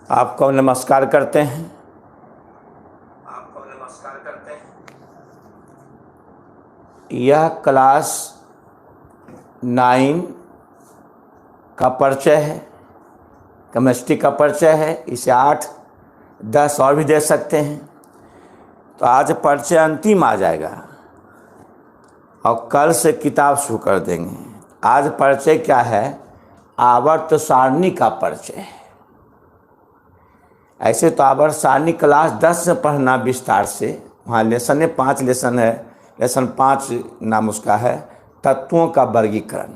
आपको नमस्कार करते हैं। यह क्लास 9 का परिचय है, केमिस्ट्री का परिचय है। इसे 8, 10 और भी दे सकते हैं। तो आज परिचय अंतिम आ जाएगा और कल से किताब शुरू कर देंगे। आज परिचय क्या है? आवर्त सारणी का परिचय है। ऐसे तो आवर्त सारणी क्लास 10 से पढ़ना विस्तार से। वहाँ लेसन है, 5 लेसन है। लेसन 5 नाम उसका है तत्वों का वर्गीकरण।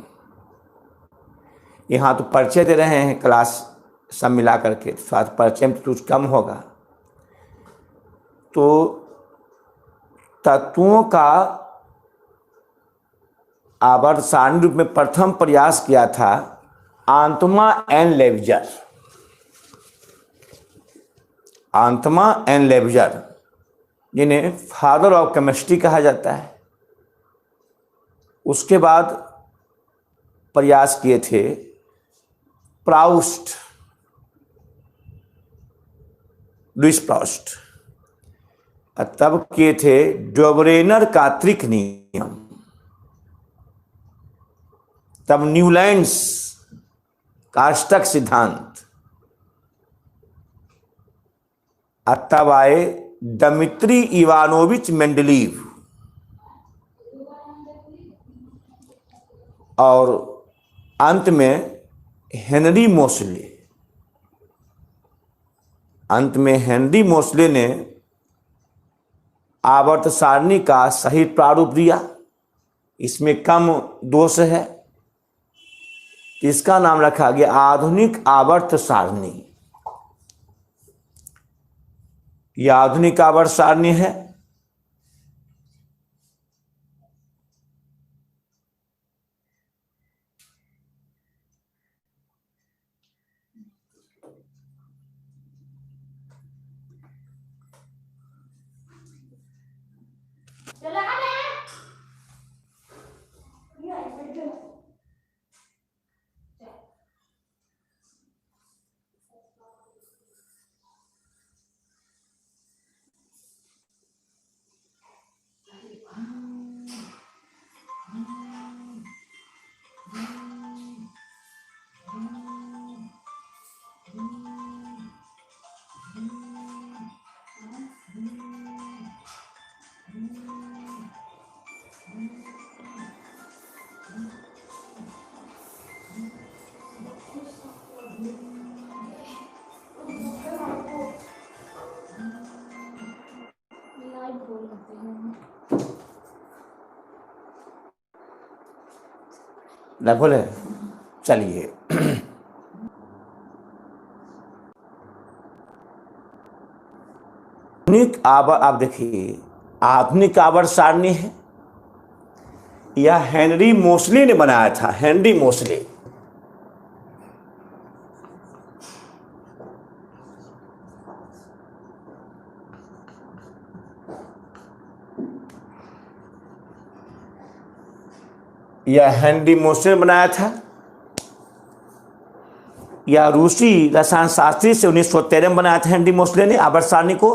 यहाँ तो परिचय दे रहे हैं क्लास सब मिला करके, साथ परिचय में कुछ कम होगा। तो तत्वों का आवर्त सारणी रूप में प्रथम प्रयास किया था आंतमा एन लेविजर। आंतमा एन लेविजर, जिन्हें फादर ऑफ केमिस्ट्री कहा जाता है। उसके बाद प्रयास किए थे प्राउस्ट, लुईस प्राउस्ट। तब किए थे डोबरेनर का त्रिक नियम। तब न्यूलैंड्स का अष्टक सिद्धांत। तब आए दमित्री इवानोविच मेंडलीव और अंत में हेनरी मोसले। अंत में हेनरी मोसले ने आवर्त सारणी का सही प्रारूप दिया। इसमें कम दोष है, इसका नाम रखा गया आधुनिक आवर्त सारणी। यह आधुनिक आवर्त सारणी है। ना बोले चलिए। आधुनिक आप देखिए, आधुनिक आवर्त सारणी है। यह हेनरी मोसले ने बनाया था। हेनरी मोसले ने बनाया था। यह रूसी रसायन शास्त्री से 1913 में बनाया था हेनरी मोसले ने आवर्त सारणी को।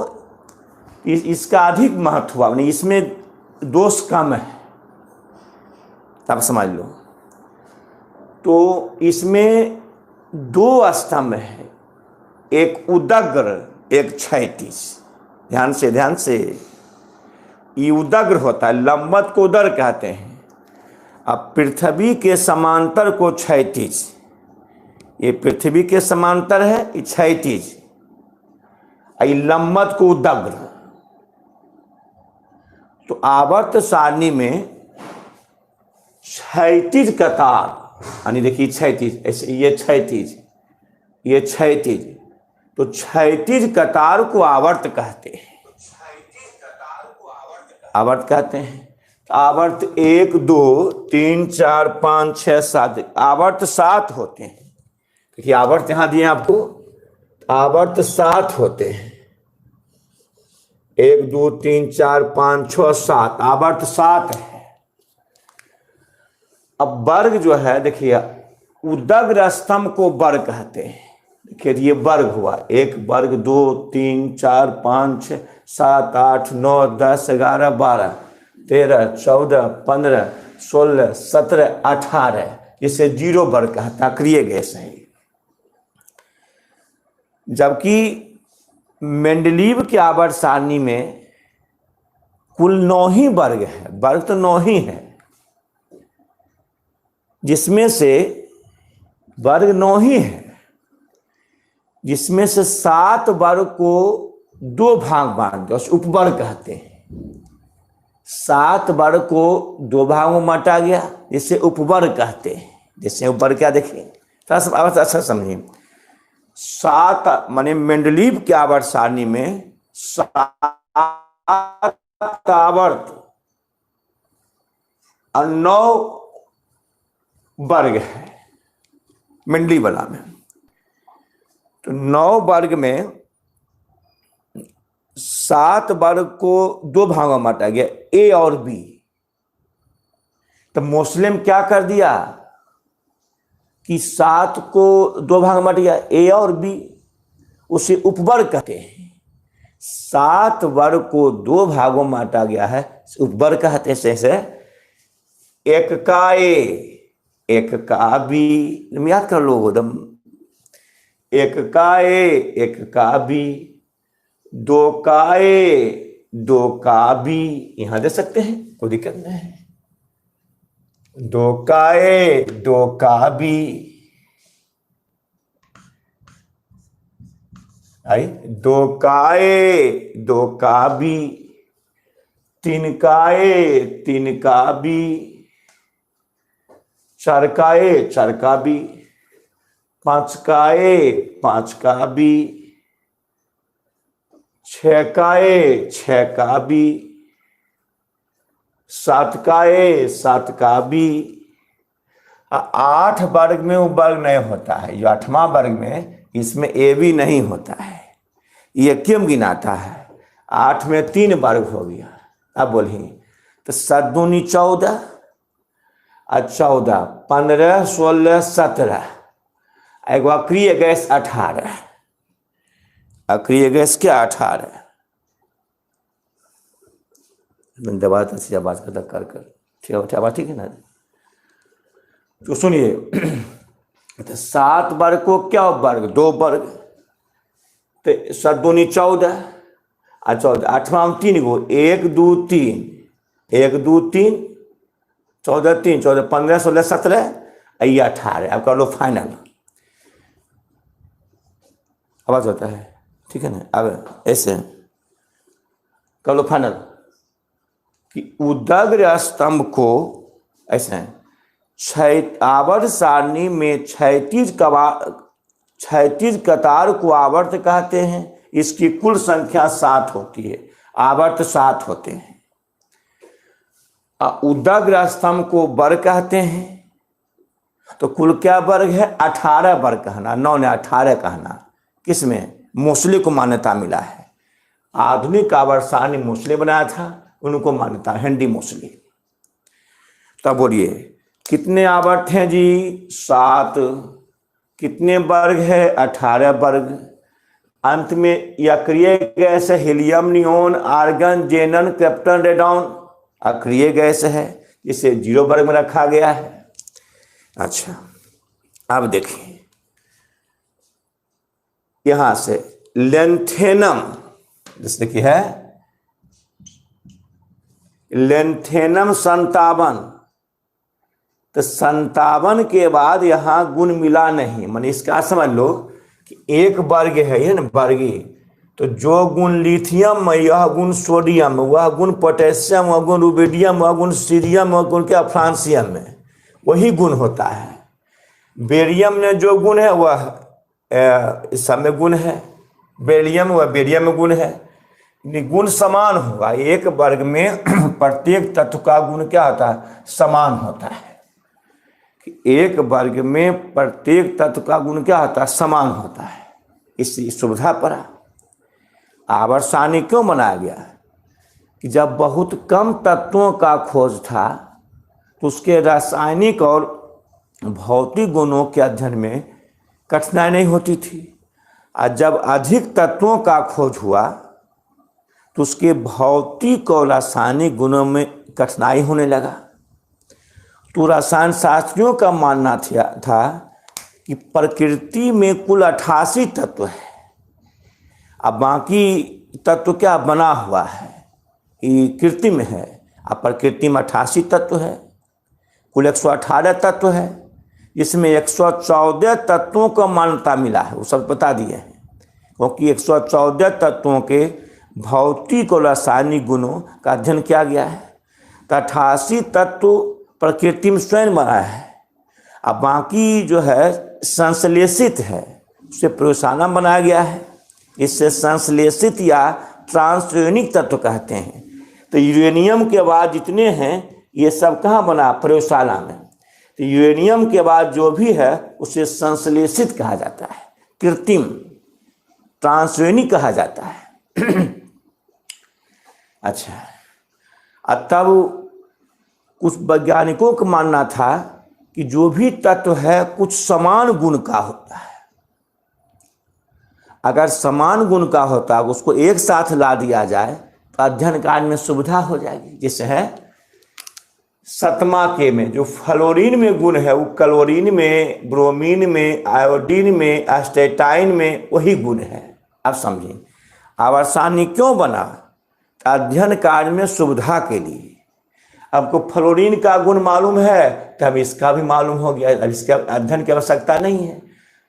इसका अधिक महत्व हुआ, इसमें दोष कम है, आप समझ लो। तो इसमें 2 स्तंभ है, एक उदग्र एक क्षैतिज। ध्यान से ये उदग्र होता है, लंबवत को उदर कहते हैं। अब पृथ्वी के समांतर को क्षैतिज। ये पृथ्वी के समांतर है, ये क्षैतिज। ये लंबवत को उदग्र। तो आवर्त सारणी में क्षैतिज कतार, यानी देखिए क्षैतिज, ऐसे ये क्षैतिज, ये क्षैतिज। तो क्षैतिज कतार को आवर्त कहते हैं। आवर्त कहते हैं। आवर्त 1, 2, 3, 4, 5, 6, 7 आवर्त 7 होते हैं। देखिए आवर्त यहां दिए आपको, आवर्त 7 होते हैं। 1, 2, 3, 4, 5, 6, 7 आवर्त 7 है। अब वर्ग जो है, देखिए उदग्र स्तंभ को वर्ग कहते हैं। देखिए ये वर्ग हुआ, एक वर्ग 2 3 4 5 6 7 8 9 10 11 12 13 14 15 16 17 18, जिसे 0 वर्ग कहता है, अक्रिय गैस है। जबकि मेंडलीव के आवर्त सारणी में कुल 9 ही वर्ग है, वर्ग तो 9 ही है, जिसमें से वर्ग 9 ही है, जिसमें से 7 वर्ग को 2 भाग बांट दो, उपवर्ग कहते हैं। 7 वर्ग को 2 भागों में बांटा गया, जिसे उपवर्ग कहते हैं। जैसे उपवर्ग क्या देखें, थोड़ा अच्छा समझिए। 7 माने मेंडलीव के आवर्त सारणी में 7 आवर्त और 9 वर्ग है मेंडलीव वाला में। तो 9 वर्ग में 7 वर्ग को 2 भागों में बांटा गया, ए और बी। तो मोस्ले में क्या कर दिया कि 7 को 2 भाग में बांट गया, ए और बी, उसे उपवर्ग कहते हैं। 7 वर्ग को 2 भागों में बांटा गया है, उपवर्ग कहते हैं। जैसे एक का ए, एक का बी, याद कर लो एकदम, एक का ए, एक का बी, 2 का ए, 2 का बी, यहां दे सकते हैं, कोई दिक्कत नहीं है। 2 का ए, 2 का बी, आई 2 का ए, 2 का बी, 3 का ए, 3 का बी, 4 का ए, 4 का बी, 5 का ए, 5 का बी, 6 का ए, 6 का बी, 7 का ए, 7 का बी। 8 वर्ग में वो वर्ग नहीं होता है, जो 8वां वर्ग में इसमें ए भी नहीं होता है, ये क्यों गिनाता है। 8 में 3 वर्ग हो गया। अब बोलिए, तो 7 दूनी 14 और 14 15 16 17, एगो अक्रिय गैस 18, अक्रिय गैस क्या 18। दबा आवाज का कर ठीक है ना। तो सुनिए, तो 7 वर्ग को क्या वर्ग, 2 वर्ग, तो 7 दूनी 14 और 14, 8वां में 3 गो, 1 2 3, 1 2 3, 14 3 14 15 16 17, ये 18। अब कर लो फाइनल, आवाज होता है ठीक है ना। अब ऐसे कर लो फाइनल कि उदग्र स्तंभ को ऐसे आवर्त सारणी में क्षैतिज कतार को आवर्त कहते हैं। इसकी कुल संख्या 7 होती है, आवर्त 7 होते हैं। उदग्र स्तंभ को वर्ग कहते हैं। तो कुल क्या वर्ग है, 18 वर्ग कहना, 9 ने 18 कहना। किसमें, मोस्ले को मान्यता मिला है। आधुनिक आवर्त सारणी मोस्ले बनाया था, उनको मान्यता, हेनरी मोस्ले। तब बोलिए कितने आवर्त हैं जी, 7। कितने वर्ग है, 18 वर्ग। अंत में अक्रिय गैस है, helium, neon, argon, जेनन, krypton, radon, अक्रिय gas है, जिसे 0 वर्ग में रखा गया है। अच्छा, अब देखिए यहां से लेंथेनम, जैसे देखिए है लेंथेनम 57। तो 57 के बाद यहां गुण मिला नहीं, माने इसका समझ लो कि 1 वर्ग है ना, वर्गी। तो जो गुण लिथियम में, यह गुण सोडियम, वह गुण पोटेशियम, वह गुण रुबिडियम, वह गुण सीरियम, वह गुण क्या फ्रांसियम में, वही गुण होता है। बेरियम में जो गुण है वह इस सब में गुण है, बेरियम व बेरियम में गुण है, गुण समान होगा। 1 वर्ग में प्रत्येक तत्व का गुण क्या होता है, समान होता है। 1 वर्ग में प्रत्येक तत्व का गुण क्या होता है, समान होता है। इस सुविधा पर आवर्त सारणी क्यों बनाया गया कि जब बहुत कम तत्वों का खोज था तो उसके रासायनिक और भौतिक गुणों के अध्ययन में कठिनाई नहीं होती थी। और जब अधिक तत्वों का खोज हुआ तो उसके भौतिक और रासायनिक गुणों में कठिनाई होने लगा। तो रसायन शास्त्रियों का मानना था कि प्रकृति में कुल 88 तत्व है, अब बाकी तत्व क्या बना हुआ है, ये कृत्रिम है। अब प्रकृति में 88 तत्व है, कुल 118 तत्व है, इसमें 114 तत्वों को मान्यता मिला है, वो सब बता दिए हैं, क्योंकि 114 तत्वों के भौतिक और रासायनिक गुणों का अध्ययन किया गया है। तो 88 तत्व प्रकृति में स्वयं बना है, अब बाकी जो है संश्लेषित है, उसे प्रयोगशाला बनाया गया है, इससे संश्लेषित या ट्रांसयोनिक तत्व कहते हैं। तो यूरेनियम के बाद जितने हैं ये सब कहाँ बना, प्रयोगशाला में। तो यूरेनियम के बाद जो भी है उसे संश्लेषित कहा जाता है, कृत्रिम ट्रांसयोनिक कहा जाता है। अच्छा, तब कुछ वैज्ञानिकों का मानना था कि जो भी तत्व है कुछ समान गुण का होता है, अगर समान गुण का होता है उसको एक साथ ला दिया जाए तो अध्ययन कार्य में सुविधा हो जाएगी। जैसे है 7वां के में जो फ्लोरीन में गुण है वो क्लोरीन में, ब्रोमीन में, आयोडीन में, एस्टेटाइन में वही गुण है। अब समझें आवर्सानी क्यों बना, अध्ययन कार्य में सुविधा के लिए। आपको फ्लोरीन का गुण मालूम है तो अब इसका भी मालूम हो गया, अब इसका अध्ययन की आवश्यकता नहीं है।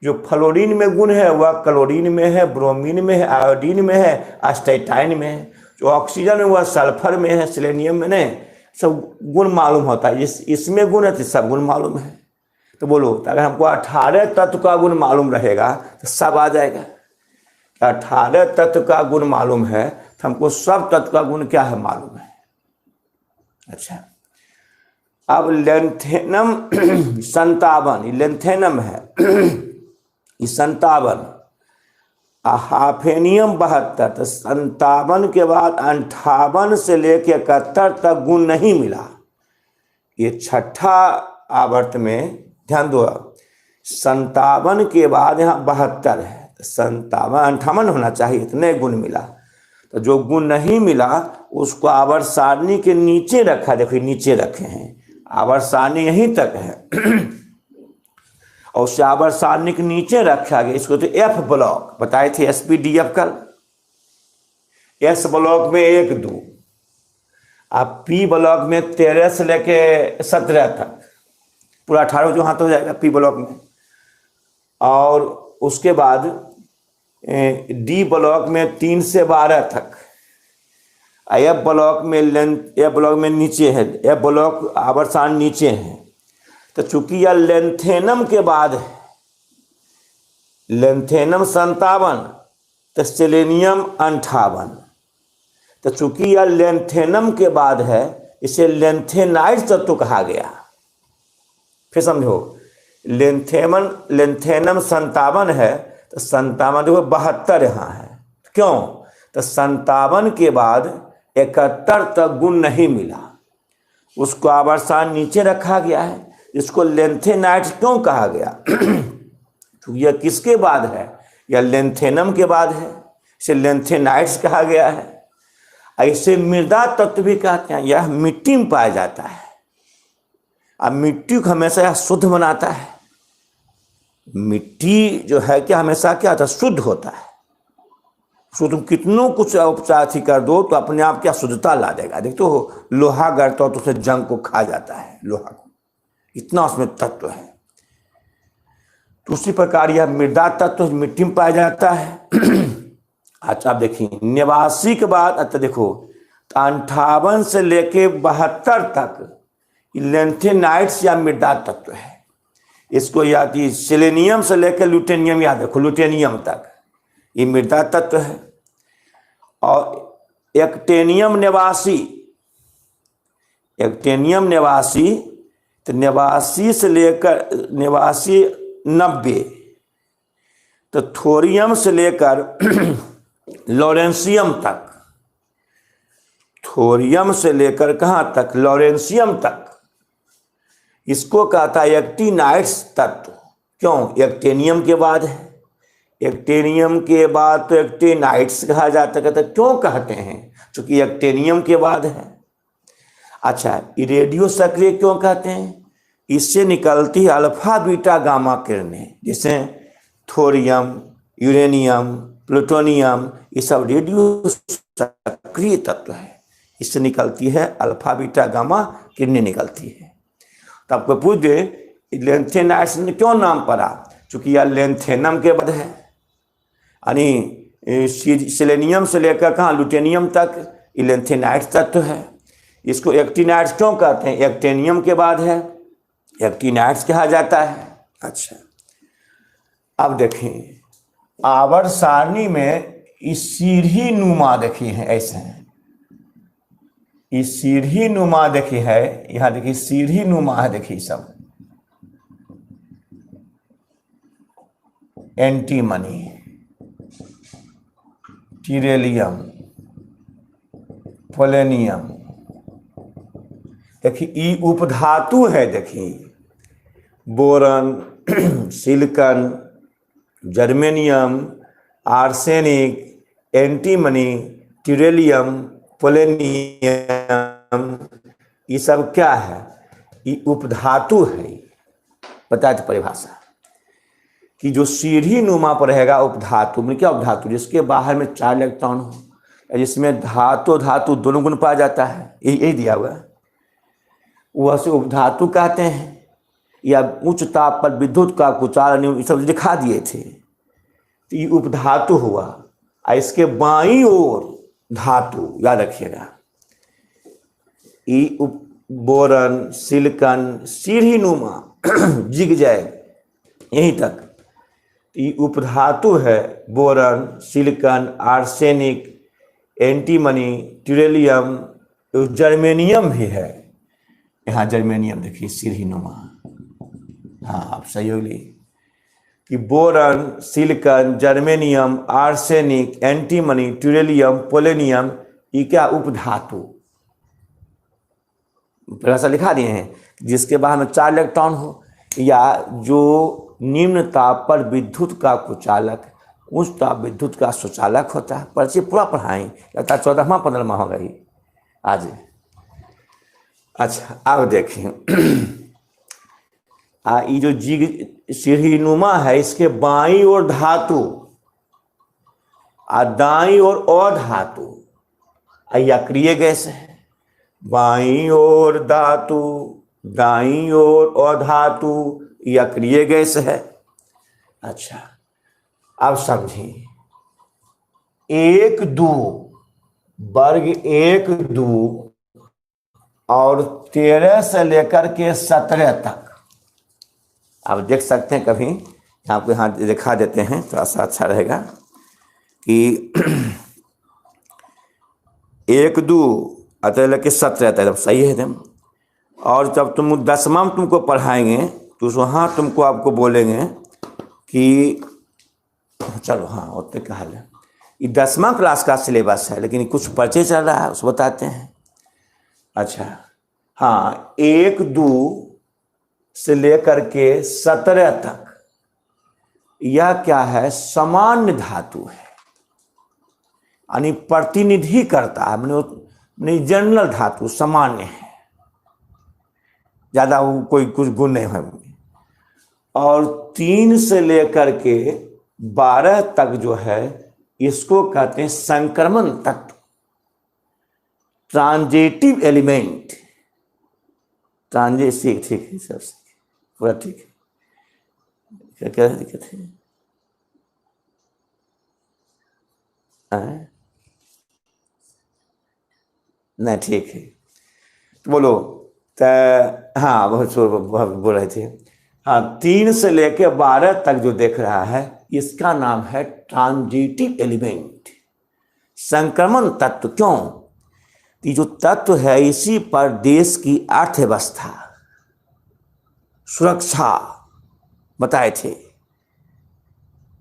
जो फ्लोरीन में गुण है वह क्लोरीन में है, ब्रोमीन में है, आयोडीन में है, एस्टेटाइन में है। जो ऑक्सीजन में वह सल्फर में है, सेलेनियम में नहीं, सब गुण मालूम होता है। इसमें गुण है तो सब गुण मालूम है। तो बोलो, तो अगर हमको 18 तत्व का गुण मालूम रहेगा तो सब आ जाएगा। 18 तत्व का गुण मालूम है तो हमको सब तत्व का गुण क्या है मालूम है। अच्छा, अब लेंथेनम 57, लेंथेनम है 57, हाफेनियम 72। तो 57 के बाद 58 से लेकर 71 तक गुण नहीं मिला। ये छठा आवर्त में ध्यान दो, 57 के बाद यहाँ 72 है, 57 58 होना चाहिए, इतने गुण मिला। तो जो गुण नहीं मिला उसको आवर्त सारणी के नीचे रखा, देखिए नीचे रखे हैं, आवर्त सारणी यहीं तक है और उसे आवर्त सारणी के नीचे रखा गया। इसको तो एफ ब्लॉक बताए थे, SPDF कल। एस ब्लॉक में 1 2, अब पी ब्लॉक में 13 से लेके 17 तक, पूरा 18 जो हाथ हो जाएगा पी ब्लॉक में। और उसके बाद डी ब्लॉक में 3 से 12 तक। एफ ब्लॉक में एफ ब्लॉक में नीचे है, एफ ब्लॉक आवर्त सारणी नीचे है। तो चूंकि यह लेंथेनम के बाद है, लेंथेनम 57 तो सेलेनियम 58। तो चूंकि यह लेंथेनम के बाद है इसे लेंथेनाइट तत्व कहा गया। फिर समझो, लेंथेनम 57 है तो 57 देखो 72 यहाँ है, क्यों, तो 57 के बाद 71 तक गुण नहीं मिला, उसको आवर्त सारणी नीचे रखा गया है। इसको लेंथेनाइट क्यों कहा गया, तो यह किसके बाद है, यह लेंथेनम के बाद है, इसे लेंथेनाइट्स कहा गया है। ऐसे मृदा तत्व भी कहते हैं, यह मिट्टी में पाया जाता है। अब मिट्टी को हमेशा यह शुद्ध बनाता है। मिट्टी जो है क्या हमेशा क्या होता है, शुद्ध होता है। उसको तुम कितनों कुछ उपचार कर दो तो अपने आप क्या शुद्धता ला देगा। देखो तो लोहा गढ़ता हो तो उसे जंग को खा जाता है, लोहा को, इतना उसमें तत्व है। तो उसी प्रकार यह मृदा तत्व मिट्टी में पाया जाता है। अच्छा, आप देखिए 89 के बाद, अच्छा देखो 58 से लेके 72 तक लेंथेनाइट्स या मृदा तत्व है। इसको याद, सेलेनियम से लेकर ल्यूटेनियम, याद रखो ल्यूटेनियम तक ये मृदा तत्व है। और एक्टेनियम 89, एक्टेनियम 89, तो 89 से लेकर 89 90, तो थोरियम से लेकर लॉरेंसियम तक, थोरियम से लेकर कहाँ तक, लॉरेंसियम तक, इसको कहता है एक्टिनाइट्स तत्व। क्यों, एक्टेनियम के बाद है, एक्टेनियम के बाद तो एक्टेनाइट्स कहा जाता है। क्यों कहते हैं? क्योंकि एक्टेनियम के बाद है। अच्छा, रेडियो सक्रिय क्यों कहते हैं? इससे निकलती अल्फा बीटा गामा किरणें, जैसे थोरियम, यूरेनियम, प्लूटोनियम, ये सब रेडियो सक्रिय तत्व है। इससे निकलती है अल्फा बीटा गामा किरणें निकलती है। तो आपको पूछे लेंथेनाइट्स ने क्यों नाम पड़ा? चूंकि यह लेंथेनम के बाद है, यानी सेलेनियम से लेकर कहाँ लुटेनियम तक लेंथेनाइट्स तत्व है। इसको एक्टिनाइट्स क्यों कहते हैं? एक्टेनियम के बाद है, एक्टिनाइट्स कहा जाता है। अच्छा, अब देखें आवर्त सारणी में इस सीढ़ी नुमा देखी है, ऐसे है इस सीढ़ी नुमा देखी है, यहां देखिए सीढ़ी नुमा है, देखिए सब एंटीमनी, टीरेलियम, पोलेनियम, देखिए ई उपधातु है। देखिए boron, silicon, germanium, arsenic, antimony, tellurium, polonium, ये सब क्या है? ये उपधातु है। पता है परिभाषा कि जो सीढ़ी नुमा पर रहेगा उपधातु में, क्या उपधातु? जिसके बाहर में 4 इलेक्ट्रॉन हो, जिसमें धातु धातु दोनों गुण पाया जाता है, यही दिया हुआ है, वह से उपधातु कहते हैं। या उच्च ताप पर विद्युत का कुचालन, ये सब दिखा दिए थे। तो ये उपधातु हुआ। और इसके बाईं ओर धातु, याद रखिएगा, ये बोरन, सिलिकॉन, सीढ़ी नुमा जिगजैग यहीं तक, ये उपधातु है। Boron, silicon, arsenic, antimony, tellurium, germanium भी है। यहाँ जर्मेनियम देखिए सीढ़ी नुमा। हाँ, आप सही होगी कि boron, silicon, germanium, arsenic, antimony, tellurium, polonium, ये क्या उपधातु परिभाषा लिखा दिए हैं। जिसके बाहर में 4 इलेक्ट्रॉन हो, या जो निम्न ताप पर विद्युत का कुचालक, उच्च ताप विद्युत का सुचालक होता है। पर्ची पूरा पढ़ाएं, लगता है 14वां 15वां होगा ही आज। अच्छा, अब देखें ये जो जिग सीढ़ी नुमा है, इसके बाईं ओर धातु और दाईं ओर अधातु, अक्रिय गैस है। बाईं ओर धातु, दाईं ओर अधातु, अक्रिय गैस है। अच्छा, अब समझिए 1 2 वर्ग 1 2 और 13 से लेकर के 17 तक, आप देख सकते हैं। कभी आपको यहाँ दिखा देते हैं, थोड़ा सा अच्छा रहेगा कि 1 2 अतः लेके 17 तक सही है एकदम। और जब तुम 10वां में तुमको पढ़ाएंगे तो वहाँ तुमको आपको बोलेंगे कि चलो हाँ उतने कहा है, ये 10वां क्लास का सिलेबस है, लेकिन कुछ परिचय चल रहा है, उसको बताते हैं। अच्छा हाँ, 1 2 से लेकर के 17 तक यह क्या है? सामान्य धातु है, यानी प्रतिनिधि करता है, मैंने जनरल धातु सामान्य है, ज्यादा कोई कुछ गुण नहीं है। और 3 से लेकर के 12 तक जो है, इसको कहते हैं संक्रमण तत्व, ट्रांजिटिव एलिमेंट। ट्रांजिटिव, ठीक है सब पूरा ठीक है। क्या क्या दिक्कत है? नहीं ठीक है, तो बोलो। तो हाँ, बहुत बोल रहे थे। हाँ, 3 से लेकर 12 तक जो देख रहा है, इसका नाम है ट्रांजिटिव एलिमेंट, संक्रमण तत्व। क्यों? ये जो तत्व है, इसी पर देश की अर्थव्यवस्था, सुरक्षा बताए थे।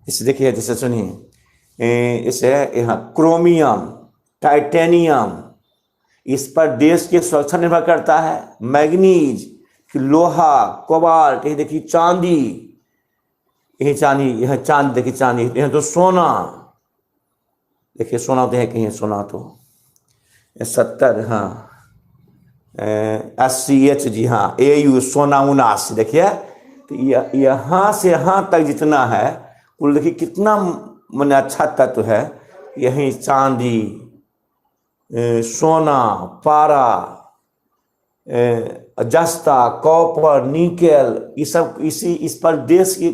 इसे देखिए, जैसे सुनिए, इसे यहाँ क्रोमियम, टाइटेनियम, इस पर देश की सुरक्षा निर्भर करता है। मैग्नीज, लोहा, कोबाल्ट, ये देखिए चांदी, यही चांदी, यह चांद देखिए, चांदी, यह तो सोना, देखिए सोना तो है कहीं, सोना तो 70, हाँ 80H, जी हाँ, AU सोना 79, देखिए। तो यहाँ से यहाँ तक जितना है कुल देखिए कितना मैंने अच्छा तत्व है। यहीं चांदी, सोना, पारा, जस्ता, कॉपर, निकेल, ये सब इस पर देश की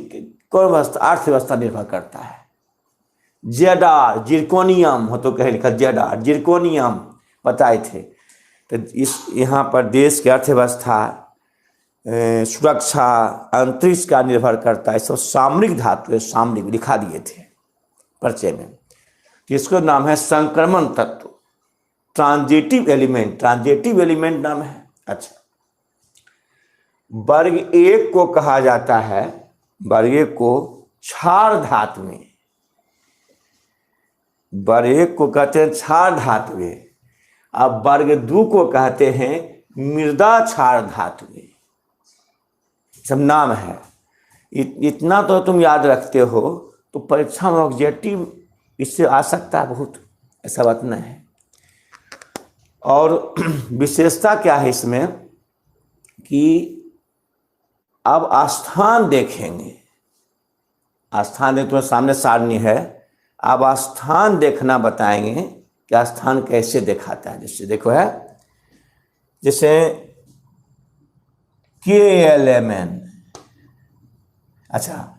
कौन व्यवस्था, अर्थव्यवस्था निर्भर करता है। जेडार, जिरकोनियम हो तो कहे लिखा, जेडार जिरकोनियम बताए थे। तो इस यहाँ पर देश की अर्थव्यवस्था, सुरक्षा, अंतरिक्ष का निर्भर करता है। सब सामरिक धातु है, सामरिक लिखा दिए थे परिचय में। इसका नाम है संक्रमण तत्व, ट्रांजिटिव एलिमेंट, ट्रांजिटिव एलिमेंट नाम है। अच्छा, वर्ग 1 को कहा जाता है, वर्ग 1 को क्षार धातु में, वर्ग 1 को कहते हैं क्षार धातु में। अब वर्ग 2 को कहते हैं मृदा क्षार धातु में। सब नाम है। इतना तो तुम याद रखते हो तो परीक्षा में ऑब्जेक्टिव इससे आ सकता है बहुत, ऐसा बात नहीं है। और विशेषता क्या है इसमें कि अब आस्थान देखेंगे, आस्थान देख, तुम्हारे सामने सारणी है, अब आस्थान देखना बताएंगे कि आस्थान कैसे दिखाता है। जैसे देखो है, जैसे KLMN, अच्छा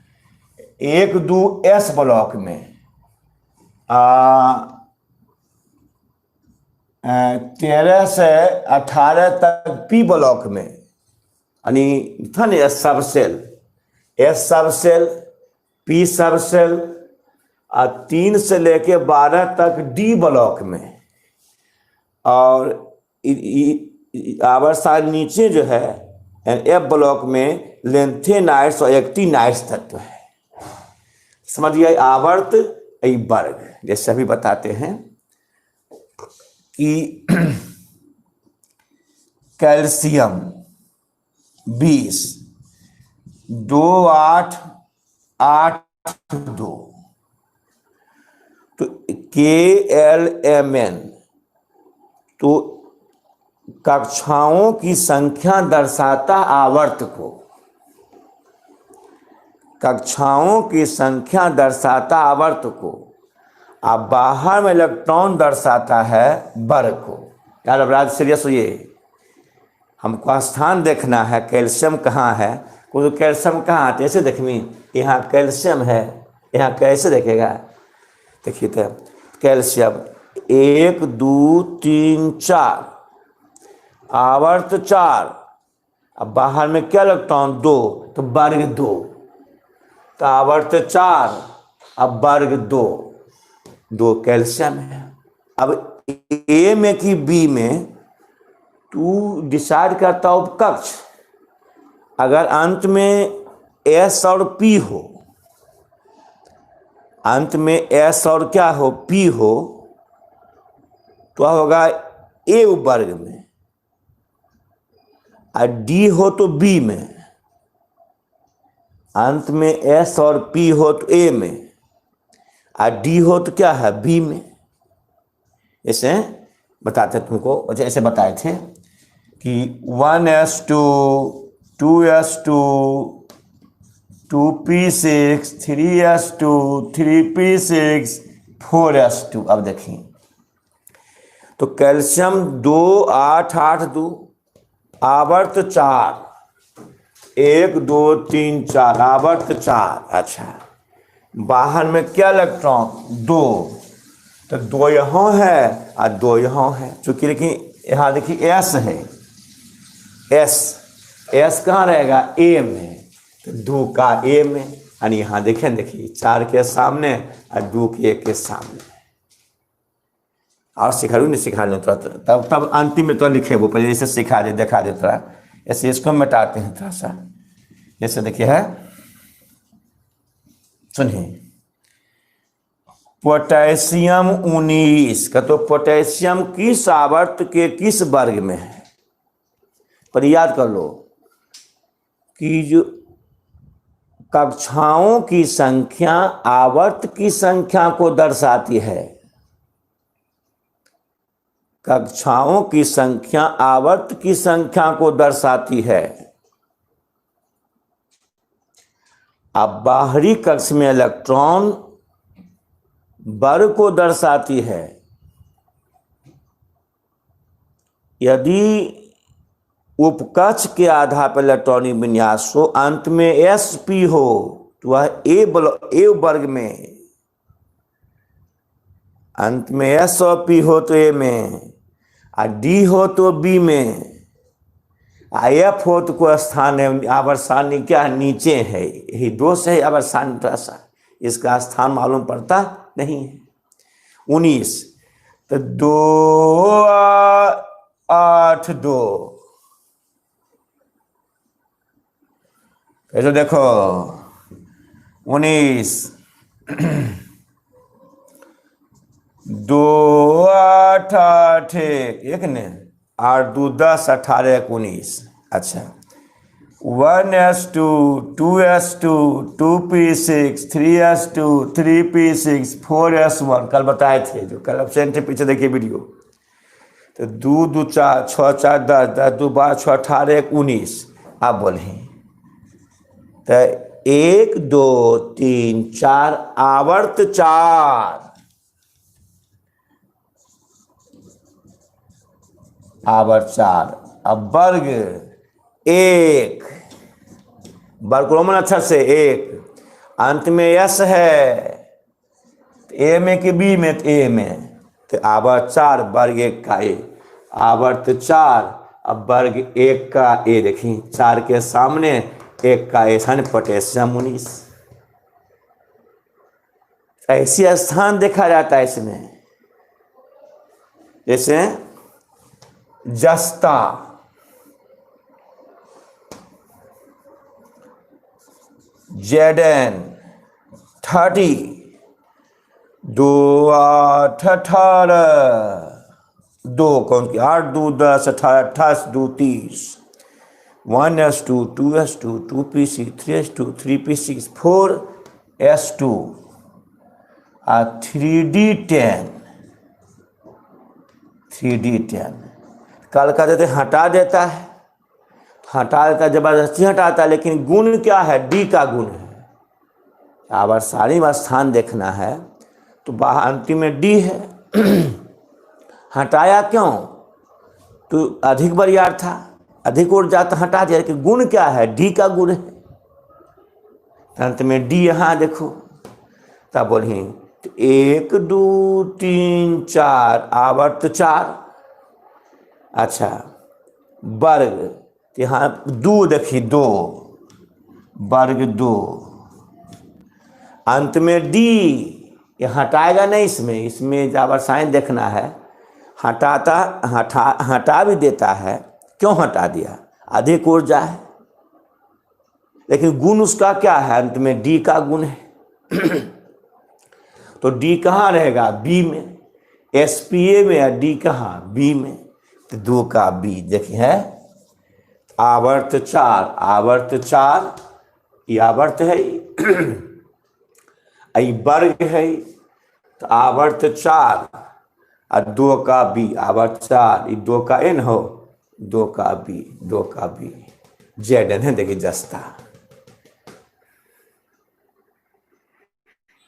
1-2 S ब्लॉक में 13 से 18 तक P ब्लॉक में, यानी था ना सब सेल, S सब सेल, P सब सेल, और 3 से लेके 12 तक D ब्लॉक में। और आवर्त नीचे जो है F ब्लॉक में लेंथेनाइड्स और एक्टिनाइड्स तत्व है। समझिए आवर्त वर्ग, जैसे अभी बताते हैं कि कैल्शियम 20, 2-8-8-2, तो KLMN तो कक्षाओं की संख्या दर्शाता आवर्त को, कक्षाओं की संख्या दर्शाता आवर्त को, अब बाहर में इलेक्ट्रॉन दर्शाता है वर्ग को। यार अब राज सीरियस होइए, हमको स्थान देखना है, कैल्शियम कहाँ है, कोई तो कैल्शियम कहाँ है, ऐसे देखमी, यहाँ कैल्शियम है, यहाँ कैसे देखेगा, देखिए तो कैल्शियम 1 2 3 4, आवर्त 4, अब बाहर में क्या इलेक्ट्रॉन 2, तो वर्ग 2, तो आवर्त 4, अब वर्ग 2 कैल्शियम है। अब A में कि B में तू डिसाइड करता हो कक्ष, अगर अंत में S और P हो, अंत में S और क्या हो, P हो, तो होगा A वर्ग में, और D हो तो B में, अंत में S और P हो तो A में, और D हो तो क्या है, B में। ऐसे बताते तुमको, ऐसे बताए थे कि 1s2 2s2 2p6 3s2 3p6 4s2। अब देखिए तो कैल्शियम 2 8 8 2, आवर्त 4, 1 2 3 4, आवर्त 4। अच्छा, बाहर में क्या इलेक्ट्रॉन 2, तो 2 यहाँ है और 2 यहाँ है। चूंकि लेकिन यहाँ देखिए S है, S कहाँ रहेगा, A में, तो 2 का A में, यानी यहाँ देखिए 4 के सामने और 2 के सामने। और सिखा नहीं सिखा नहीं थोड़ा, तब अंतिम में तो लिखे वो पहले जैसे सिखा दे, दिखा दे थोड़ा, ऐसे इसको मिटाते हैं थोड़ा सा। जैसे देखिए है, सुनिए पोटेशियम 19 का, तो पोटेशियम किस आवर्त के किस वर्ग में है, पर याद कर लो कि जो कक्षाओं की संख्या आवर्त की संख्या को दर्शाती है। कक्षाओं की संख्या आवर्त की संख्या को दर्शाती है। अब बाहरी कक्ष में इलेक्ट्रॉन वर्ग को दर्शाती है। यदि उपकक्ष के आधार पर इलेक्ट्रॉनिक विन्यास हो, अंत में sp हो तो वह ए वर्ग में, अंत में s और p हो तो a में, और d हो तो b में, f हो तो कोई स्थान है आवर्त सारणी क्या नीचे है। यही दोष है आवर्त सारणी, थोड़ा सा इसका स्थान मालूम पड़ता नहीं है। 19 तो 2 8 2, ऐसे देखो 19 2 8 8 एक ने 8 2 10 18 19। अच्छा 1s2 2s2 2p6 3s2 3p6 4s1 कल बताए थे, जो कल एब्सेंट थे पीछे देखिए वीडियो। तो 2 2 4 6 4 10 10 2 12 6 18 19। आप बोले तो 1 2 3 4 आवर्त 4, आवर्त 4। अब वर्ग 1, वर्ग रोमन अक्षर से 1, अंत में s है तो a में कि b में, तो a में, तो आवर्त 4 वर्ग 1 का a, आवर्त 4। अब वर्ग 1 का a देखिए, 4 के सामने 1 का a सन पोटेशियम 19। ऐसी स्थान देखा जाता है इसमें, जैसे जस्ता Zn 30 2 8 18 2 कौन की 8 2 10 18 28 2 30 1s2 2s2 2p6 3s2 3p6 4s2 और 3d10 3d10। कल का देते हटा देता है, हटा देता, जबरदस्ती हटाता है, लेकिन गुण क्या है, डी का गुण है। आवर्त सारणी में स्थान देखना है तो बाहर अंतिम में डी है। हटाया क्यों, तो अधिक बरियार था, अधिक ऊर्जा तो हटा दिया, लेकिन गुण क्या है, डी का गुण है। अंत में डी यहाँ देखो, तब बोलिए 1 2 3 4 आवर्त 4। अच्छा वर्ग यहाँ 2 देखिए 2, वर्ग 2, अंत में डी, ये हटाएगा नहीं इसमें, इसमें आवर्त सारणी देखना है, हटा भी देता है। क्यों हटा दिया, अधिक ऊर्जा है, लेकिन गुण उसका क्या है, अंत में डी का गुण है। तो डी कहाँ रहेगा, बी में, एसपीए में, या डी कहाँ, बी में, तो 2 का बी देखिए है। आवर्त 4, आवर्त 4 ये आवर्त है, ये वर्ग है, तो आवर्त 4 और 2 का बी, आवर्त 4, ये 2 का एन हो, 2 का बी, 2 का बी, जेड एन है देखिए जस्ता।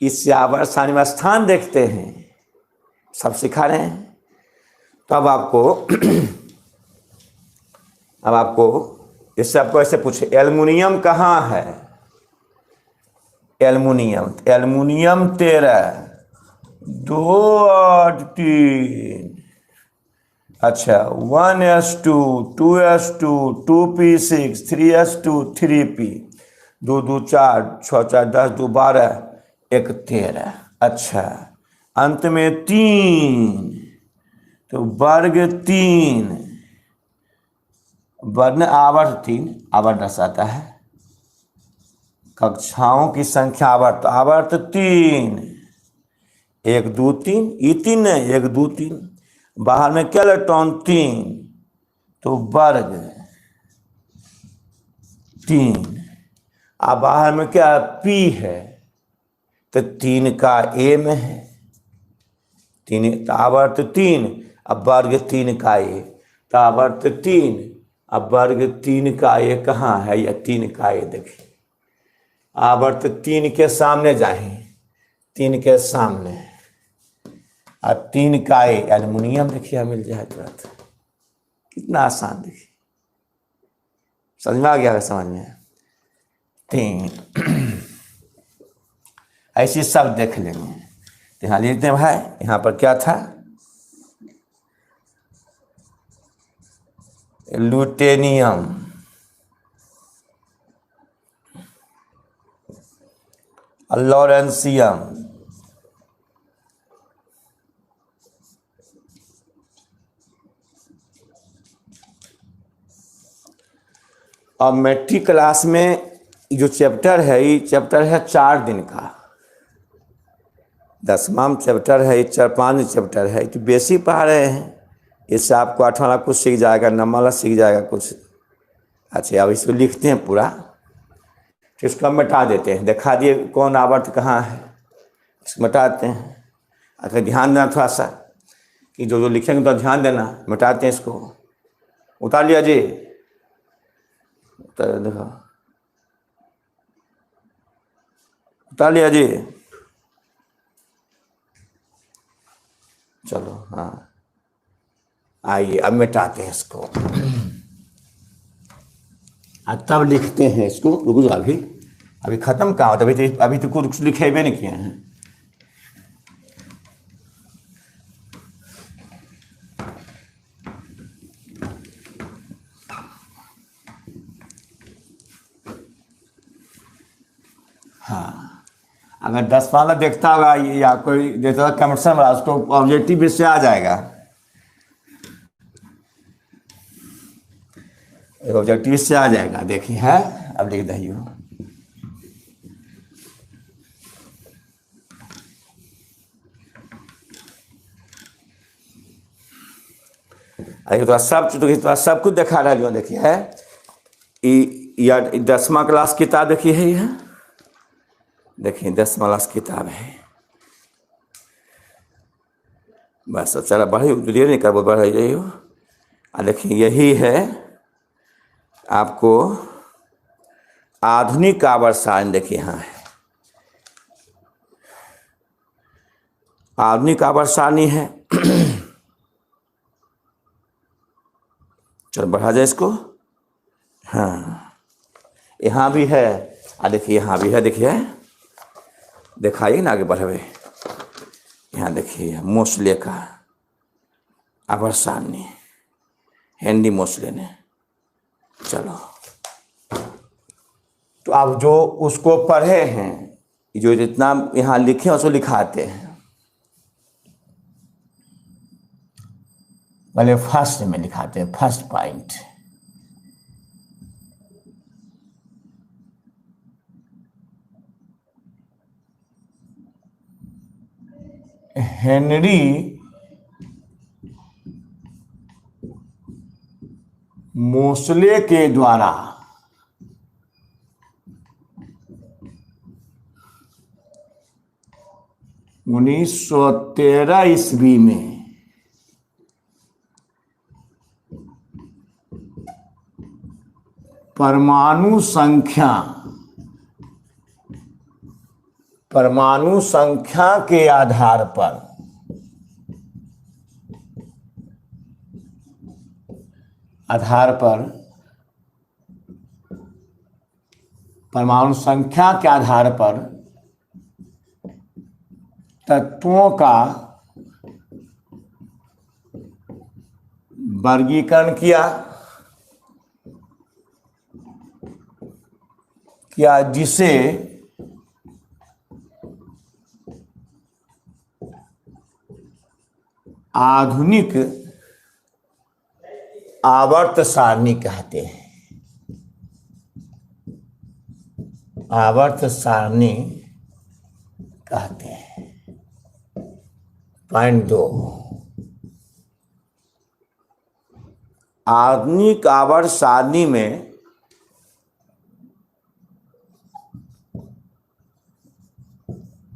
इससे आवर्त सारणी में स्थान देखते हैं, सब सिखा रहे हैं। तो अब आपको इससे आपको ऐसे पूछे, एल्युमिनियम कहाँ है, एल्युमिनियम 13 2 8 3। अच्छा 1s2 2s2 2p6 3s2 3p 2 2 4 6 4 10 2 12 1 13। अच्छा अंत में 3, तो वर्ग 3, वर्ण आवर्त 3, आवर्त दर्शाता है कक्षाओं की संख्या, आवर्त 3, 1 2 3, ये 3 नहीं 1 2 3, बाहर में क्या इलेक्ट्रॉन 3, तो वर्ग 3, अब बाहर में क्या P है, तो 3 का A में है, 3 आवर्त 3, अब वर्ग 3 का A, तो आवर्त 3, अब वर्ग 3 का A कहाँ है, या 3 का A देखिए, आवर्त 3 के सामने जाए, 3 के सामने, अब 3 का A एल्युमिनियम देखिए मिल जाए तुरंत। कितना आसान देखिए, समझ में आ गया है? समझ में 3 ऐसी सब देख लेंगे। तो यहाँ लिखते हैं भाई, यहाँ पर क्या था, लुटेनियम, लॉरेंसियम, अब मैट्रिक क्लास में जो चैप्टर है, ये चैप्टर है 4 दिन का, 10वां चैप्टर है, 4-5 चैप्टर है, तो बेसिक पढ़ा रहे हैं। इससे आपको 8 वाला कुछ सीख जाएगा, 9 वाला सीख जाएगा कुछ। अच्छा, अब इसको लिखते हैं पूरा, फिर इसको मिटा देते हैं। दिखा दिए कौन आवर्त कहाँ है, इसको मिटाते हैं। अगर ध्यान देना थोड़ा सा कि जो जो लिखेंगे तो ध्यान देना। मिटाते हैं इसको, उतार लिया जी, देखो उतार लिया जी, चलो हाँ, आइए अब मिटाते हैं इसको, तब लिखते हैं इसको। रुको, अभी खत्म कहाँ होता, अभी तो कुछ लिखे भी नहीं किए हैं। हाँ, अगर 10 वाला देखता होगा या कोई देखता होगा कमर्शियल वाला, उसको ऑब्जेक्टिव इससे आ जाएगा, ऑब्जेक्टिव से आ जाएगा। देखिए है, अब लिख दही हो, तो सब कुछ दिखा रहा है। देखिए है, या 10वां क्लास किताब देखिए है, यह देखिए 10वां क्लास किताब है। बस चला बढ़े नहीं कर, बढ़ रही हो। देखिए यही है आपको आधुनिक आवर्त सारणी। देखिए यहाँ है आधुनिक आवर्त सारणी है। चलो बढ़ा जाए इसको। हाँ, यहाँ भी है, देखिए यहाँ भी है, देखिए दिखाइए ना, आगे बढ़े। यहाँ देखिए मोसले का आवर्त सारणी, हेनरी मोसले ने। चलो, तो आप जो उसको पढ़े हैं, जो जितना यहाँ लिखे उसको लिखाते हैं। पहले फर्स्ट में लिखाते हैं, फर्स्ट पॉइंट। हेनरी मोसले के द्वारा (1913 ईस्वी में परमाणु संख्या के आधार पर परमाणु संख्या के आधार पर तत्वों का वर्गीकरण किया, जिसे आधुनिक आवर्त सारणी कहते हैं। आवर्त सारणी कहते हैं। पॉइंट 2, आधुनिक आवर्त सारणी में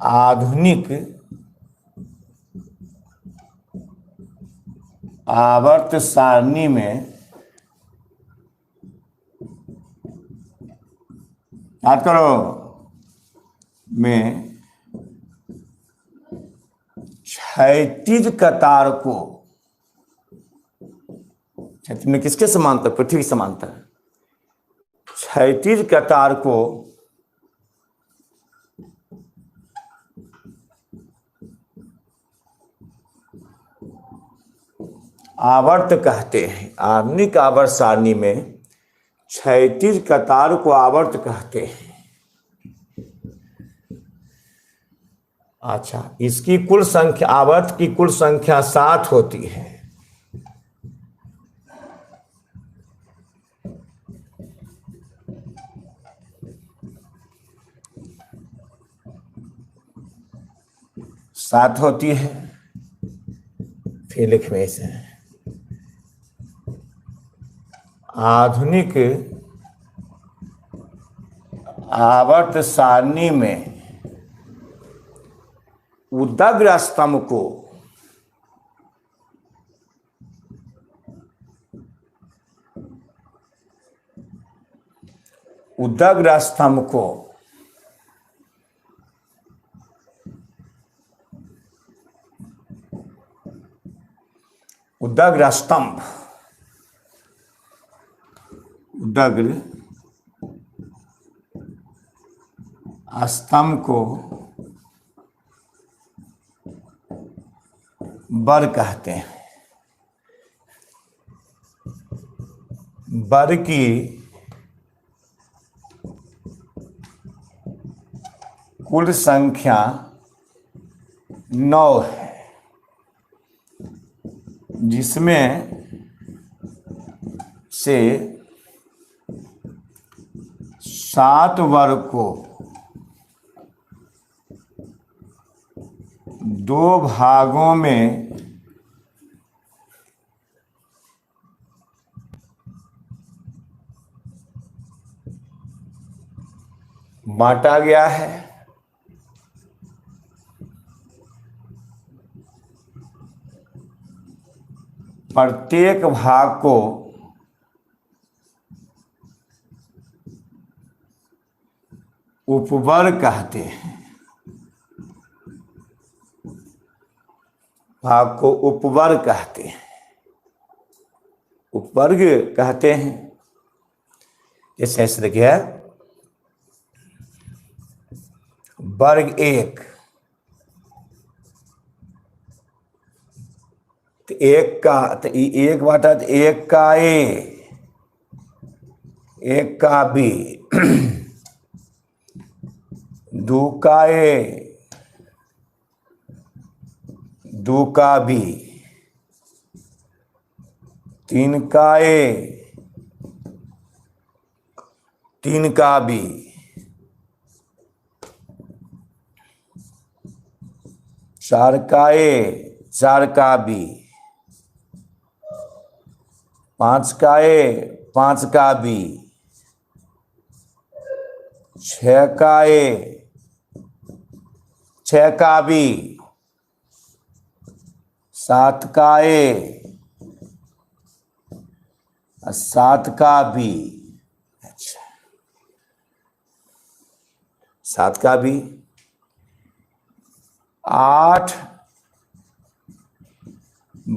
आधुनिक आवर्त सारणी में याद करो में क्षैतिज कतार को क्षैतिज में किसके समांतर? पृथ्वी के समांतर। क्षैतिज कतार को आवर्त कहते हैं। आधुनिक आवर्त सारणी में क्षैतिज कतार को आवर्त कहते हैं। अच्छा, इसकी कुल संख्या, आवर्त की कुल संख्या 7 होती है। सात होती है। फिर लिखने से आधुनिक आवर्त सारणी में उदग्र स्तंभ को उदग्र स्तंभ को उदग्र स्तंभ उदग्र स्तंभ को बर कहते हैं। बर की कुल संख्या 9 है, जिसमें से 7 वर्ग को 2 भागों में बांटा गया है। प्रत्येक भाग को उपवर्ग कहते हैं। भाग को उपवर्ग कहते हैं। उपवर्ग कहते हैं। जैसे ऐसे देखिए, वर्ग 1 तो 1 का तो 1 बाटा तो 1 का ए, 1 का बी, 2 का ए, 2 का बी, 3 का ए, 3 का बी, 4 का ए, 4 का बी, 5 का ए, 5 का बी, 6 का ए, 6 का बी, 7 का ए, 7 का बी। अच्छा, 7 का बी। 8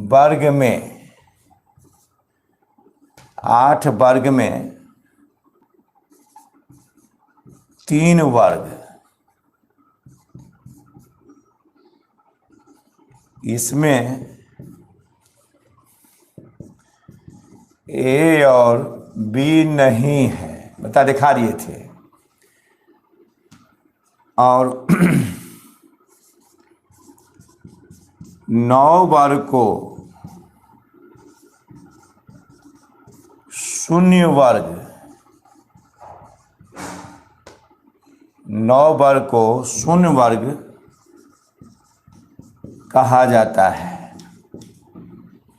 वर्ग में 8 वर्ग में 3 वर्ग, इसमें ए और बी नहीं है, बता दिखा दिए थे। और 9 वर्ग को 0 वर्ग, 9 वर्ग को 0 वर्ग कहा जाता है,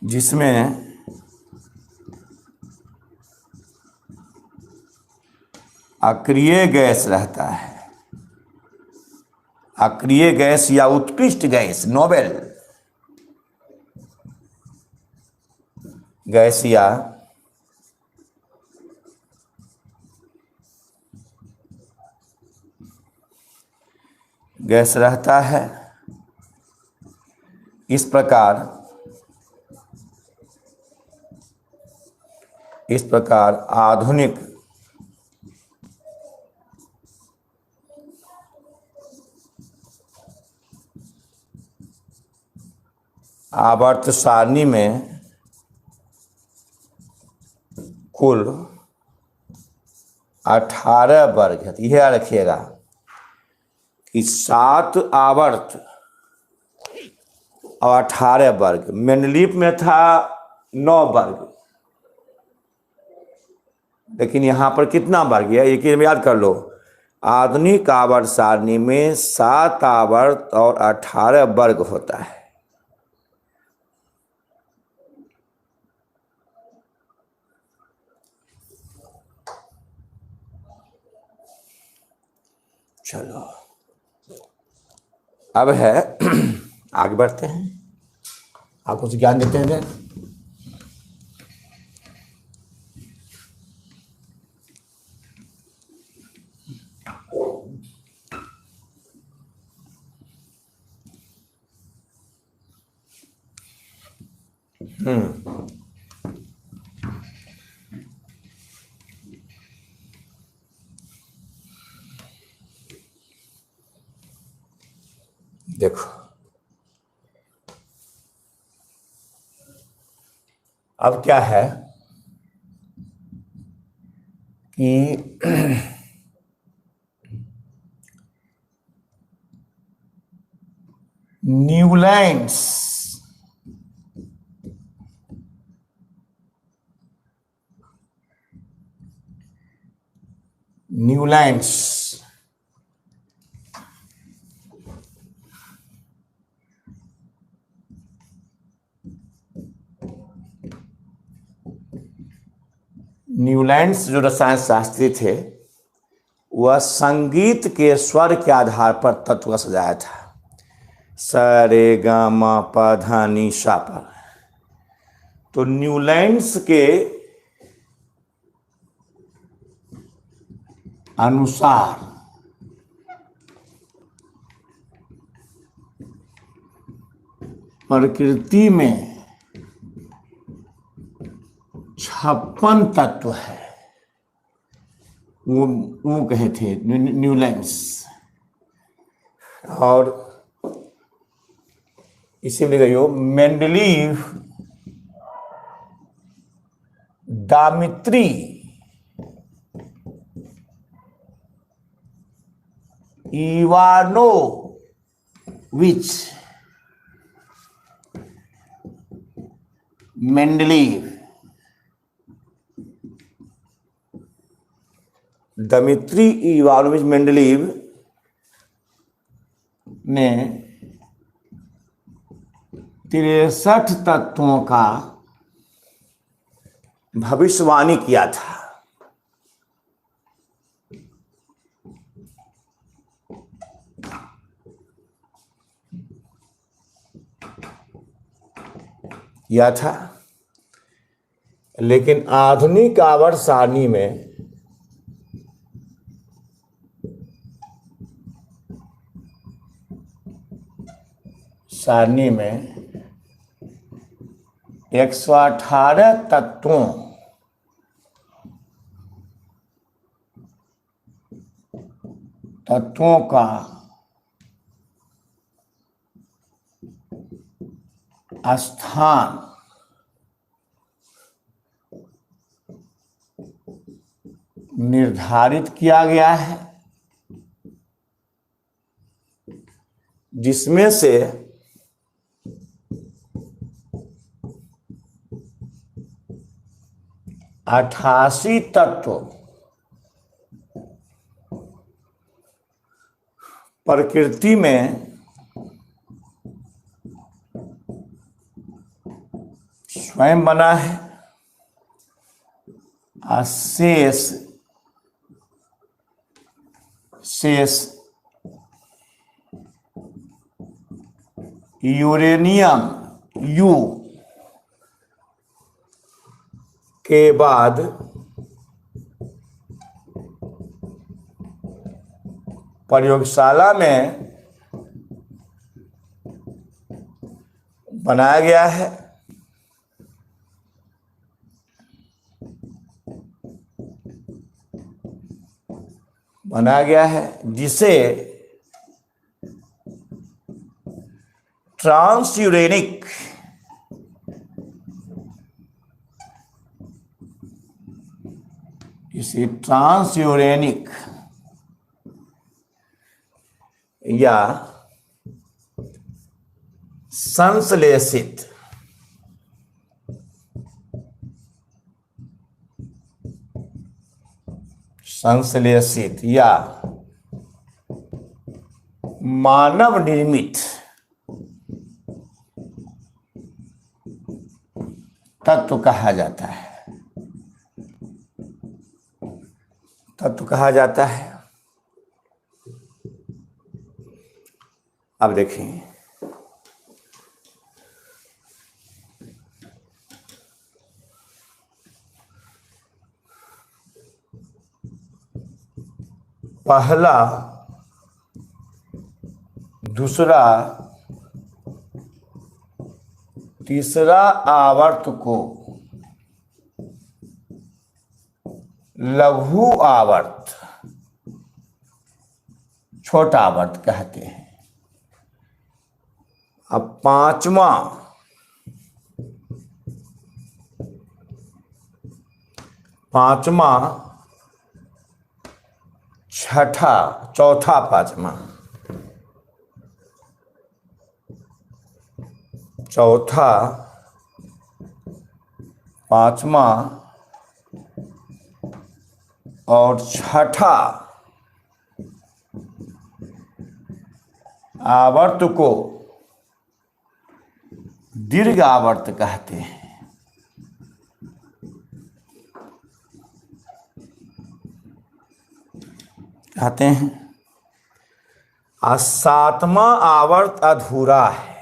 जिसमें अक्रिय गैस रहता है। अक्रिय गैस या उत्कृष्ट गैस, नोबेल गैस या गैस रहता है। इस प्रकार आधुनिक आवर्त सारणी में कुल 18 वर्ग है। यह याद रखिएगा कि 7 आवर्त और 18 वर्ग। मेंडलीफ में था 9 वर्ग, लेकिन यहाँ पर कितना वर्ग है एक याद कर लो। आधुनिक आवर्त सारणी में 7 आवर्त और 18 वर्ग होता है। चलो अब है आगे बढ़ते हैं, आपको कुछ ज्ञान देते हैं। देखो अब क्या है कि न्यूलैंड्स जो रसायन शास्त्री थे, वह संगीत के स्वर के आधार पर तत्व का सजाया था। स रे ग म प ध नि सा पर। तो न्यूलैंड्स के अनुसार प्रकृति में 56 तत्व है। वो कहे थे न्यूलैंड्स, और इसी में गई Mendeleev, Dmitri, Ivanovich, Mendeleev, Dmitri Ivanovich Mendeleev ने 63 तत्वों का भविष्यवाणी किया था। लेकिन आधुनिक आवर्त सारणी में सारणी में 118 तत्वों का स्थान निर्धारित किया गया है, जिसमें से 88 तत्व प्रकृति में स्वयं बना है, और शेष यूरेनियम यू के बाद प्रयोगशाला में बनाया गया है। जिसे ट्रांसयूरेनिक या संश्लेषित या मानव निर्मित तत्व कहा जाता है। अब देखें, पहला, दूसरा, तीसरा आवर्त को लघु आवर्त, छोटा आवर्त कहते हैं। अब पांचवा, छठा, चौथा, पांचवा और छठा आवर्त को दीर्घ आवर्त कहते हैं। और सातवां आवर्त अधूरा है।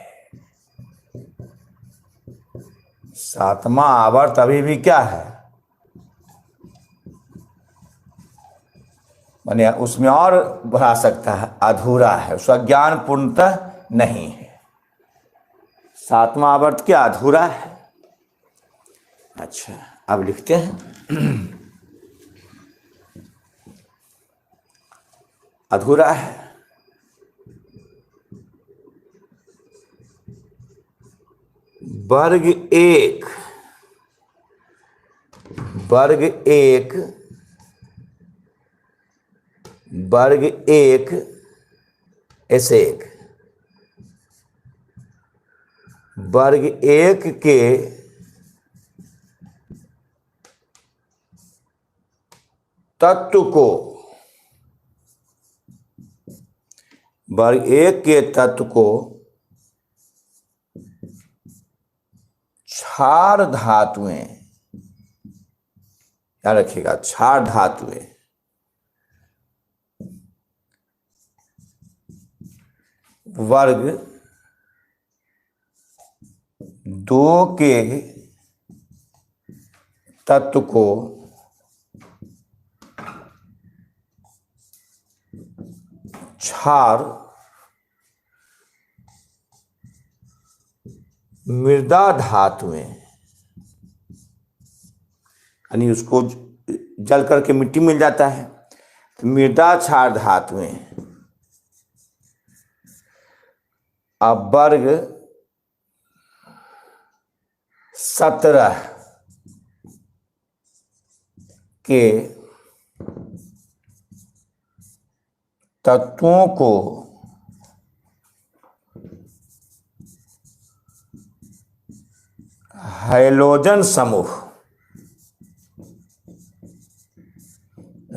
सातवां आवर्त अभी भी क्या है, माने उसमें और बढ़ा सकता है, अधूरा है, उसका ज्ञान पूर्णतः नहीं है। सातवां आवर्त क्या अधूरा है। अच्छा, अब लिखते हैं अधूरा है। वर्ग एक ऐसे एक वर्ग एक के तत्व को, वर्ग एक के तत्व को क्षार धातुएं, याद रखिएगा, क्षार धातुएं वर्ग दो के तत्व को क्षार मृदा धातुएं, यानी उसको जल करके मिट्टी मिल जाता है, तो मृदा क्षार धातुएं। अब वर्ग 17 के तत्वों को हैलोजन समूह,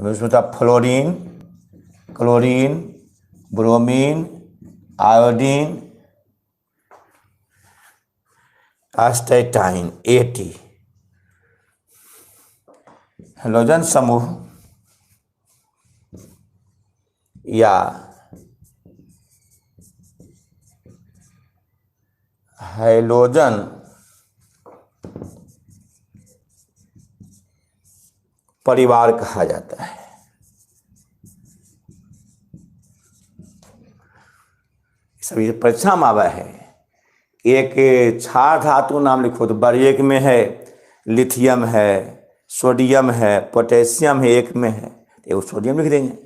उसमें था fluorine, chlorine, bromine, iodine, astatine, 80 halogen समूह या हैलोजन परिवार कहा जाता है। सभी परीक्षा में आवा है। एक क्षार धातु नाम लिखो तो बारीक में है, लिथियम है, सोडियम है, पोटेशियम है, एक में है, वो सोडियम लिख देंगे।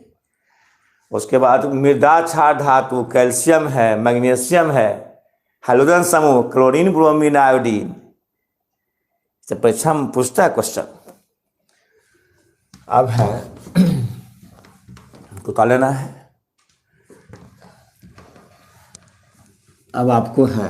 उसके बाद मृदा क्षार धातु कैल्शियम है, मैग्नीशियम है, हैलोजन समूह क्लोरीन, ब्रोमीन, आयोडीन। परीक्षा में पूछता है क्वेश्चन। अब है तो का लेना है। अब आपको है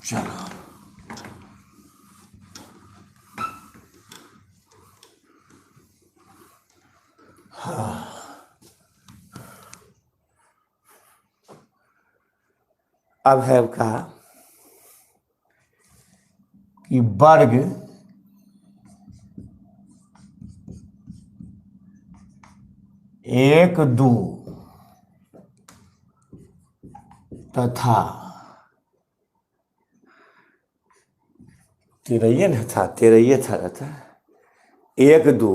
चलो अब है कहा कि वर्ग एक दो तथा तेरह न था, तेरह था रहता एक दो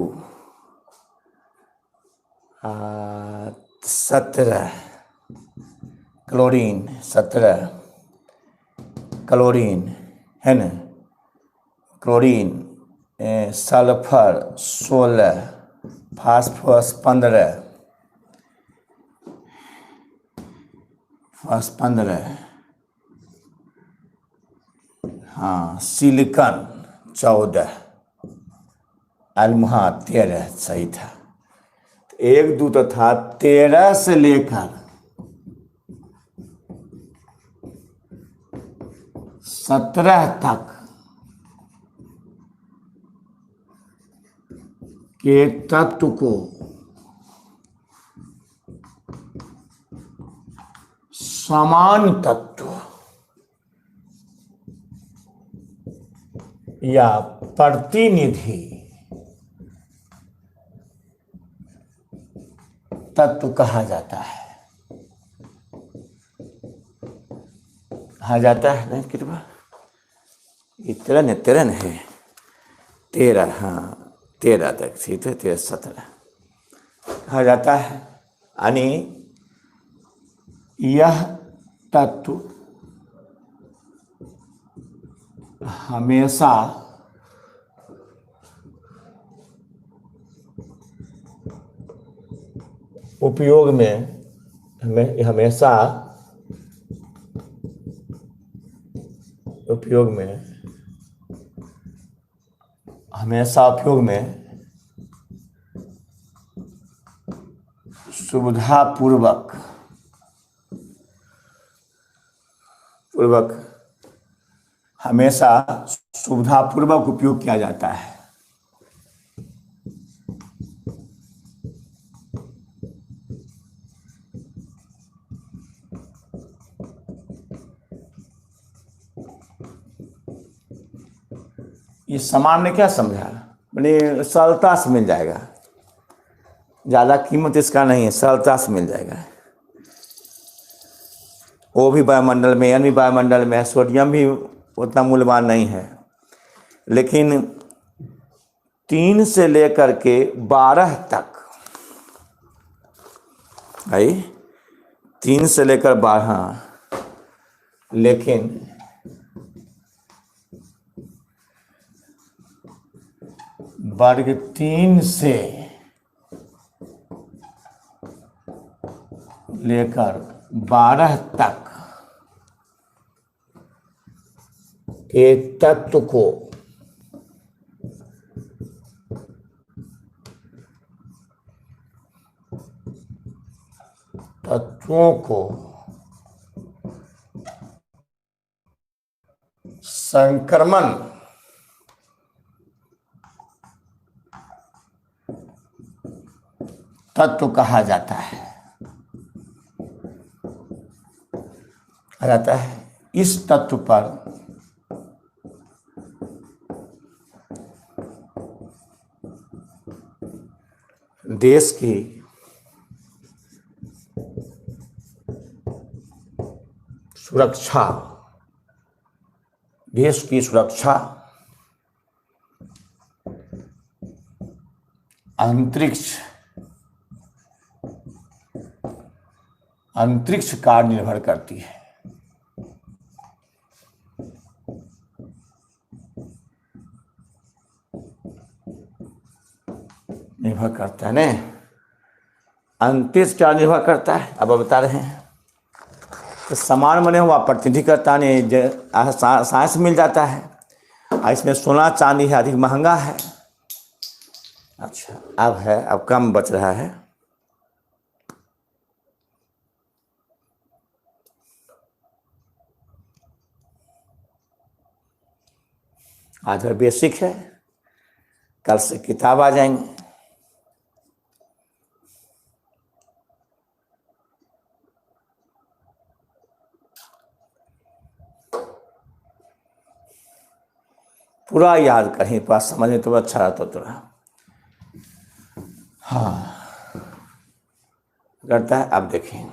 17 क्लोरीन, 17 क्लोरीन है ना, क्लोरीन, सल्फर 16, फास्फोरस 15, हाँ, सिलिकॉन 14, अल्मुहा 13 सही था। एक दो तथा 13 से लेकर 17 तक के तत्व को समान तत्व या प्रतिनिधि तत्व कहा जाता है। कहा जाता है ना कितना, इतना न 13 है, 13, हाँ 13 तक थी तो 13 17 कहा जाता है। यानी यह तत्व हमेशा उपयोग में, हमेशा उपयोग में सुविधापूर्वक हमेशा सुविधापूर्वक उपयोग किया जाता है। ये सामान्य क्या समझा, मैंने सरलता से मिल जाएगा, ज़्यादा कीमत इसका नहीं है, सरलता से मिल जाएगा। वो भी वायुमंडल में, यानी वायुमंडल में सोडियम भी उतना मूल्यवान नहीं है, लेकिन 3 से लेकर के 12 तक, भाई 3 से लेकर 12, लेकिन वर्ग 3 से लेकर 12 तक के तत्व को तत्वों को संक्रमण तत्व कहा जाता है। इस तत्व पर देश की सुरक्षा, अंतरिक्ष कार निर्भर करती है। निर्भर करता है ना, अंतरिक्ष क्या निर्भर करता है अब बता रहे हैं। तो समान बने हुआ प्रतिनिधि करता नहीं, साइंस मिल जाता है। इसमें सोना चांदी है, अधिक महंगा है। अच्छा, अब कम बच रहा है। आज बेसिक है, कल से किताब आ जाएंगे। पूरा याद कहीं पास समझ तो अच्छा रहता थोड़ा। हाँ करता है। अब देखें,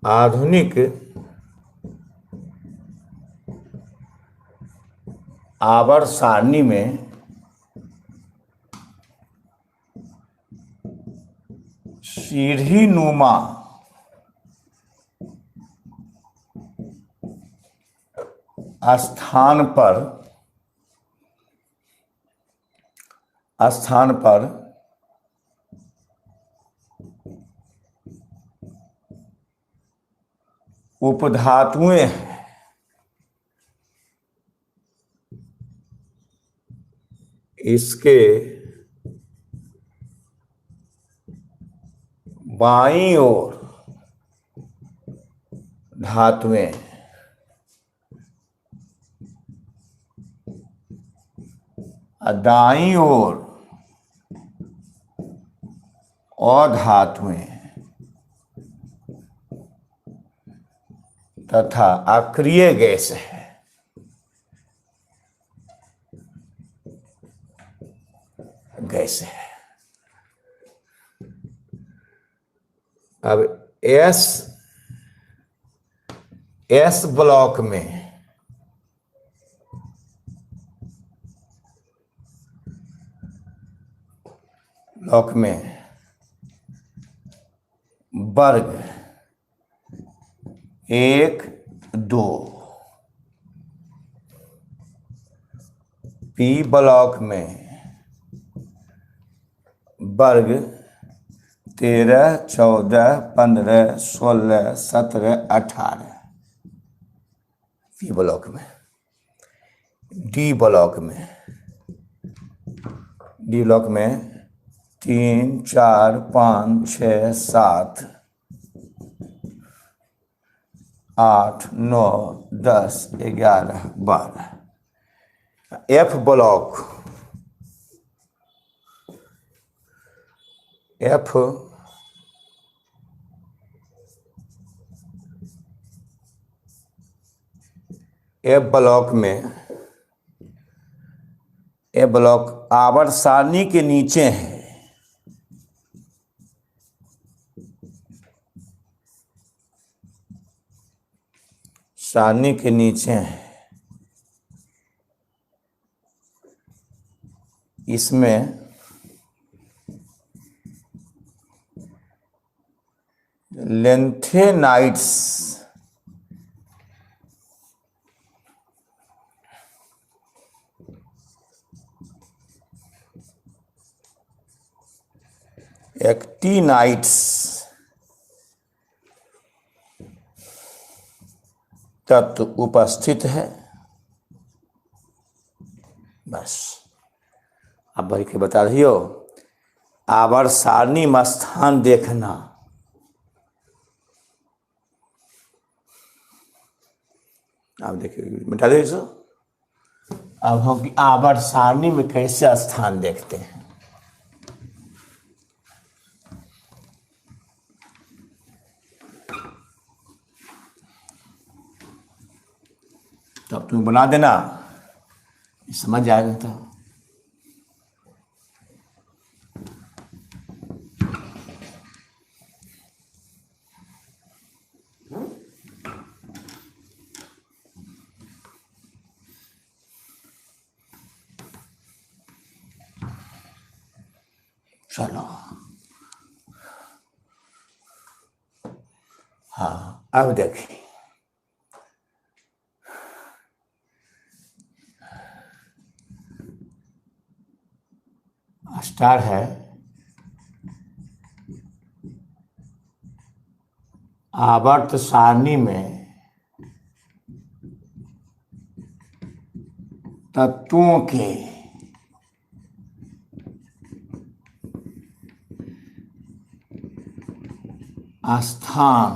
आधुनिक आवर्त सारणी में सीढ़ी नुमा स्थान पर उपधातुएं हैं। इसके बाईं ओर धातुएं, दाईं ओर अधातुएं तथा अक्रिय गैस है। अब एस ब्लॉक में वर्ग 1, 2, पी ब्लॉक में वर्ग 13, 14, 15, 16, 17, 18 पी ब्लॉक में। डी ब्लॉक में 3, 4, 5, 6, 7, 8, 9, 10, 11, 12। एफ ब्लॉक आवर्त सारणी के नीचे है। इसमें लेंथेनाइट्स एक्टिनाइट्स तत्व उपस्थित है। बस अब भर के बता रही हो। आवर्त सारणी में स्थान देखना, आप देखिए, मिटा दे इसे। अब हम आवर्त सारणी में कैसे स्थान देखते हैं। तो अब तुम बना देना, समझ जाएगा। तो चलो, हाँ अब देखिए, स्टार है आवर्त सारणी में तत्वों के स्थान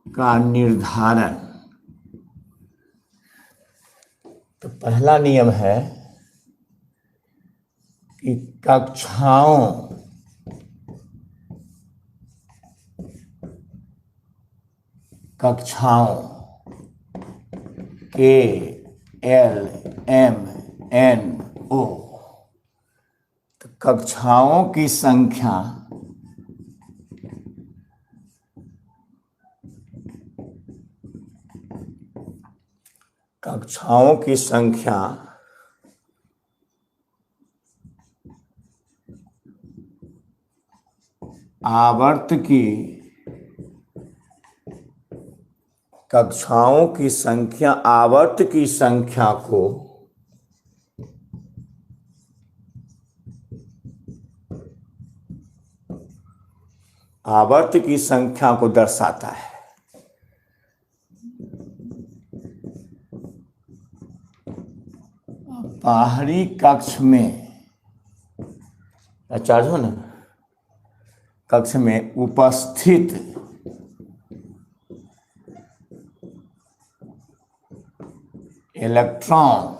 का निर्धारण। तो पहला नियम है कि कक्षाओं के एल एम एन ओ, तो कक्षाओं की संख्या आवर्त की कक्षाओं की संख्या आवर्त की संख्या को दर्शाता है। बाहरी कक्ष में चार्ज हो ना, कक्ष में उपस्थित इलेक्ट्रॉन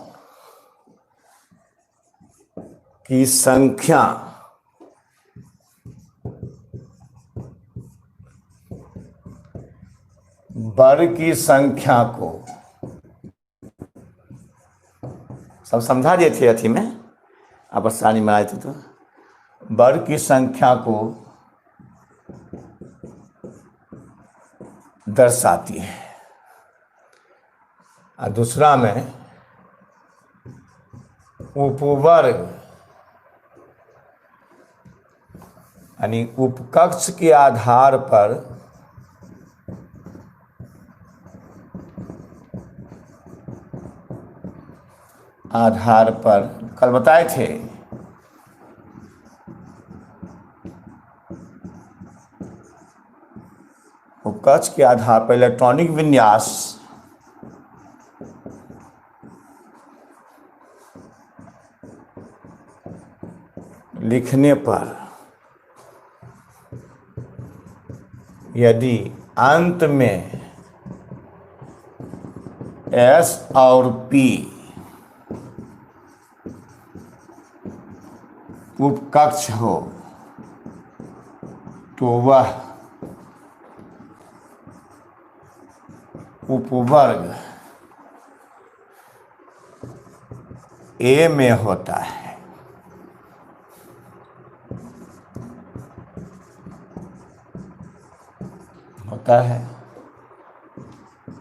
की संख्या वर्ग की संख्या को, सब समझा दिए थे अथी में, आप सारणी में आए थे। तो वर्ग की संख्या को दर्शाती है। और दूसरा में उपवर्ग यानी उपकक्ष के आधार पर कल बताए थे, उपकक्ष के आधार पर इलेक्ट्रॉनिक विन्यास लिखने पर यदि अंत में S और P उपकक्ष हो तो वह उपवर्ग A में होता है।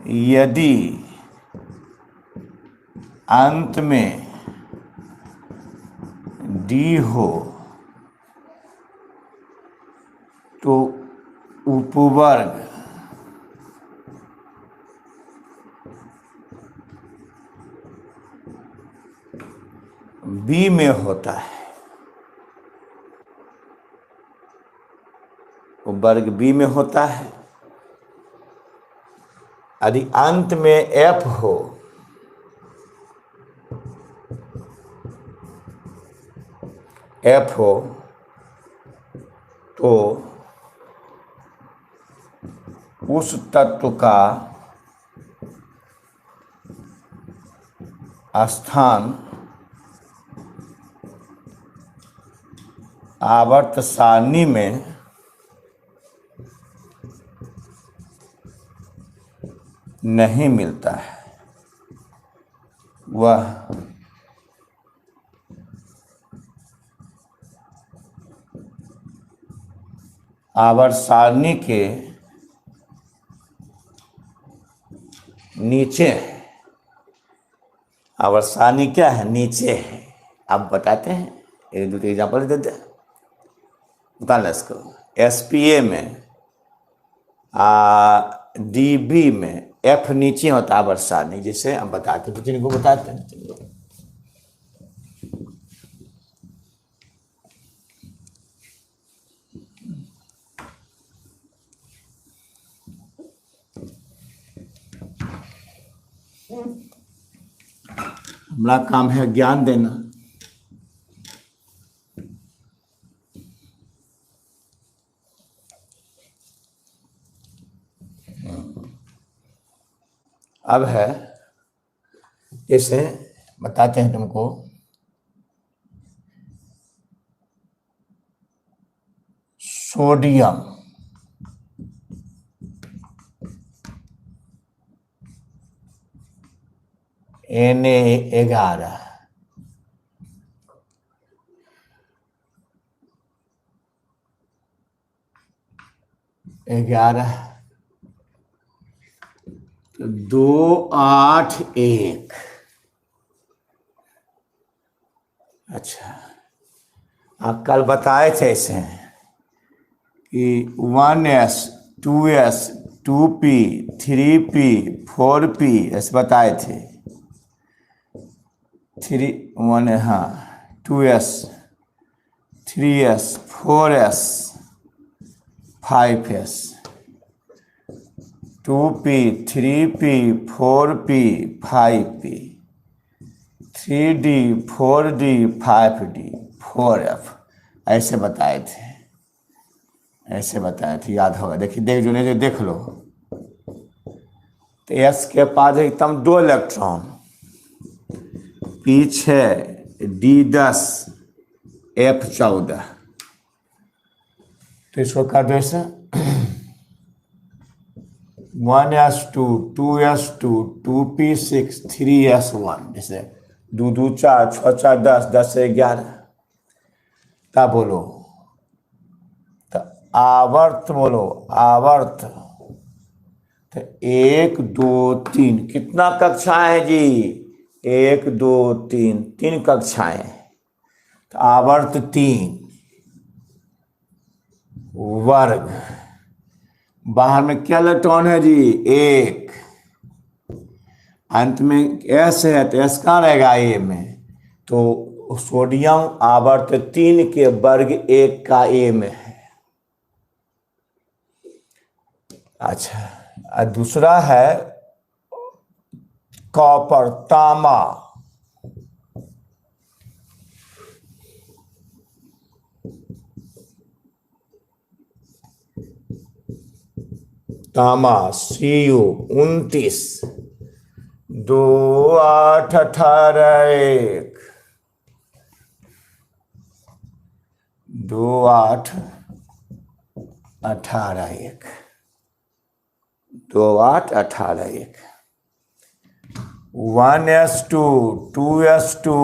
यदि अंत में D हो तो उपवर्ग B में होता है। वर्ग B में होता है। यदि अंत में F हो तो उस तत्व का स्थान आवर्त सारणी में नहीं मिलता है, वह आवर्त सारणी के नीचे है। आवर्त सारणी क्या है? नीचे है। आप बताते हैं, एक दो एग्जाम्पल देते हैं, बता लें इसको। एसपीए में डीबी में एफ नीचे होता है आवर्त सारणी, जिसे हम बताते हैं, तो जिनको बताते हैं। हमारा काम है ज्ञान देना। अब है, जैसे बताते हैं तुमको, सोडियम Na11, तो 281। अच्छा, आप कल बताए थे इसे कि 1s 2s 2p 3p 4p ऐसे बताए थे। 1 हाँ 2s 3s 4s 5s 2p 3p 4p 5p 3d 4d 5d 4f ऐसे बताए थे, ऐसे बताए थे, याद होगा। देखिए, देख जो नहीं देख लो। तो एस के पास एकदम 2 इलेक्ट्रॉन, पीछे D10 F14, तो इसको कर दो ऐसे 1s2 2s2 2p6 3s1, जैसे 2 2 4 6 4 10 10 से 11। तब बोलो, तो आवर्त बोलो, आवर्त। तो 1 2 3 कितना कक्षाएं है जी? 1 2 3 3 कक्षाएं। तो आवर्त 3 वर्ग। बाहर में क्या इलेक्ट्रॉन है जी? 1। अंत में एस है, तो एस कहाँ रहेगा? ए में। तो सोडियम आवर्त 3 के वर्ग 1 का ए में है। अच्छा, और दूसरा है कॉपर, तांबा। तांबा Cu 29 2 8 18 1 2 8 18 1 2 8 18 1 1s2 2s2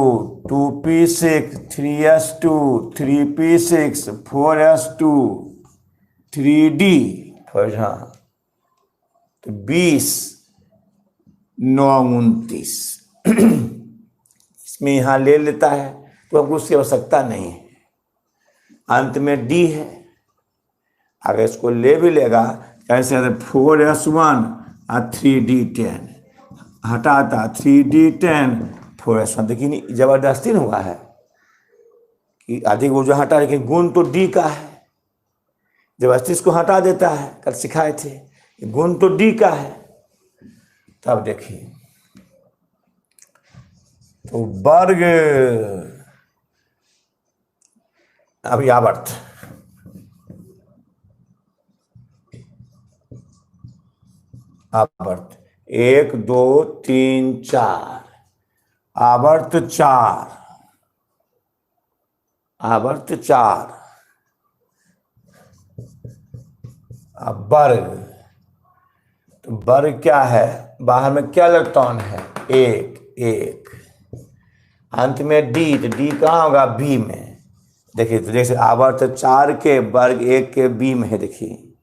2p6 3s2 3p6 4s2 3d, हाँ, तो 20 9 29 इसमें यहाँ ले लेता है, तो अब उसकी आवश्यकता नहीं है। अंत में डी है, अगर इसको ले भी लेगा कैसे? 4s1 और 3d10 हटाता, 3d10 4s1। देखिए जबरदस्ती नहीं हुआ है कि अधिक ऊर्जा हटा, लेकिन गुण तो डी का है, जबरदस्ती इसको हटा देता है। कल सिखाए थे, गुण तो डी का है। तब देखिए, तो वर्ग, अभी आवर्त आवर्त 1 2 3 4, आवर्त 4, आवर्त 4। अब वर्ग, तो वर्ग क्या है, बाहर में क्या इलेक्ट्रॉन है, 1 1, अंत में डी, तो डी कहाँ होगा, बी में। देखिए तो जैसे आवर्त 4 के वर्ग 1 के बी में है, देखिए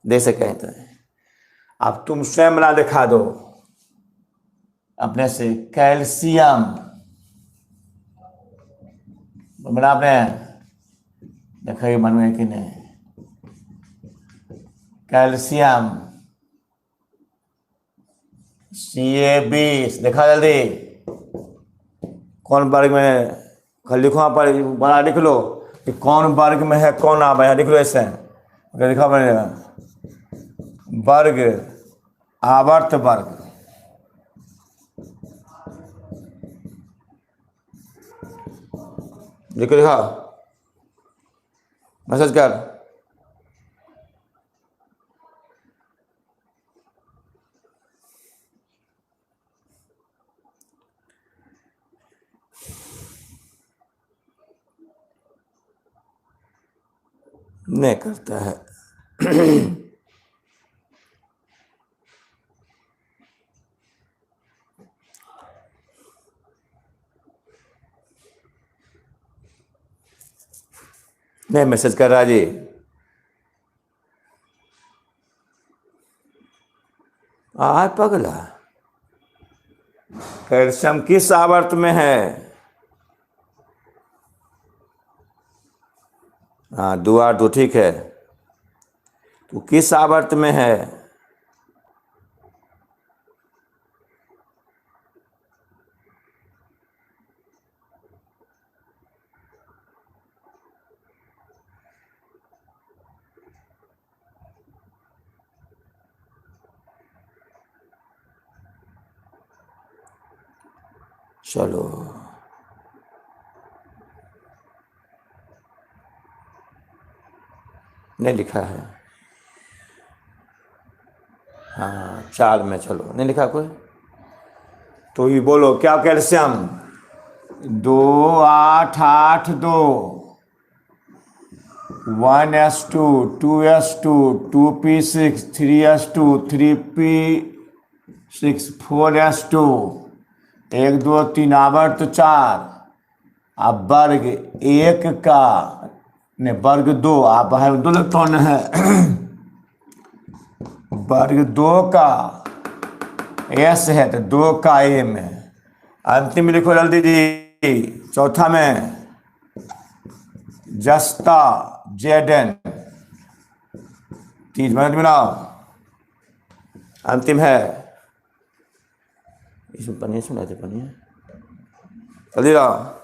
देख सके तो। अब तुम स्वयं बना दिखा दो अपने से, कैल्शियम बना आपने, देखिए मन में कि नहीं, कैल्शियम Ca20, देखा जल्दी कौन वर्ग में, कल लिखो वहाँ पर, बना लिख लो कि कौन वर्ग में है, कौन आप यहाँ लिख लो ऐसे, लिखा बनेगा वर्ग, आवर्त वर्ग। लिखो, लिखा मैसेज कर। नहीं करता है। नहीं मैसेज कर रहा जी। पगला, कैल्शियम किस आवर्त में है, हाँ 2 8 2, ठीक है, तो किस आवर्त में है, चलो नहीं लिखा है, हाँ 4 में, चलो नहीं लिखा कोई, तो ये बोलो क्या, calcium 2 8 8 2, 1s2 2s2 2p6 3s2 3p6 4s2 1 2 3, आवर्त 4, अब वर्ग 1 का, नहीं वर्ग 2, आप बाहर 2 इलेक्ट्रॉन है, वर्ग 2 का एस है तो 2 का ए में, अंतिम में लिखो जल्दी जी, चौथा में जस्ता जेडन, 30 मिनट मिलाओ, अंतिम है, इसमें पनिया सुनाते, पनिया जल्दी लाओ।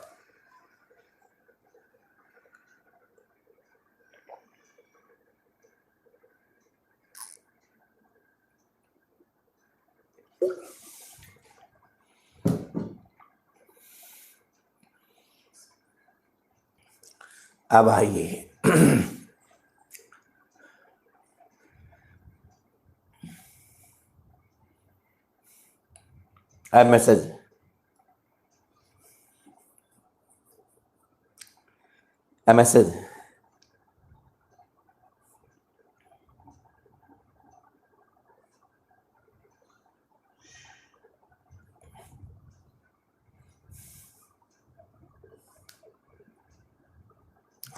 अब आइए अब मैसेज, मैसेज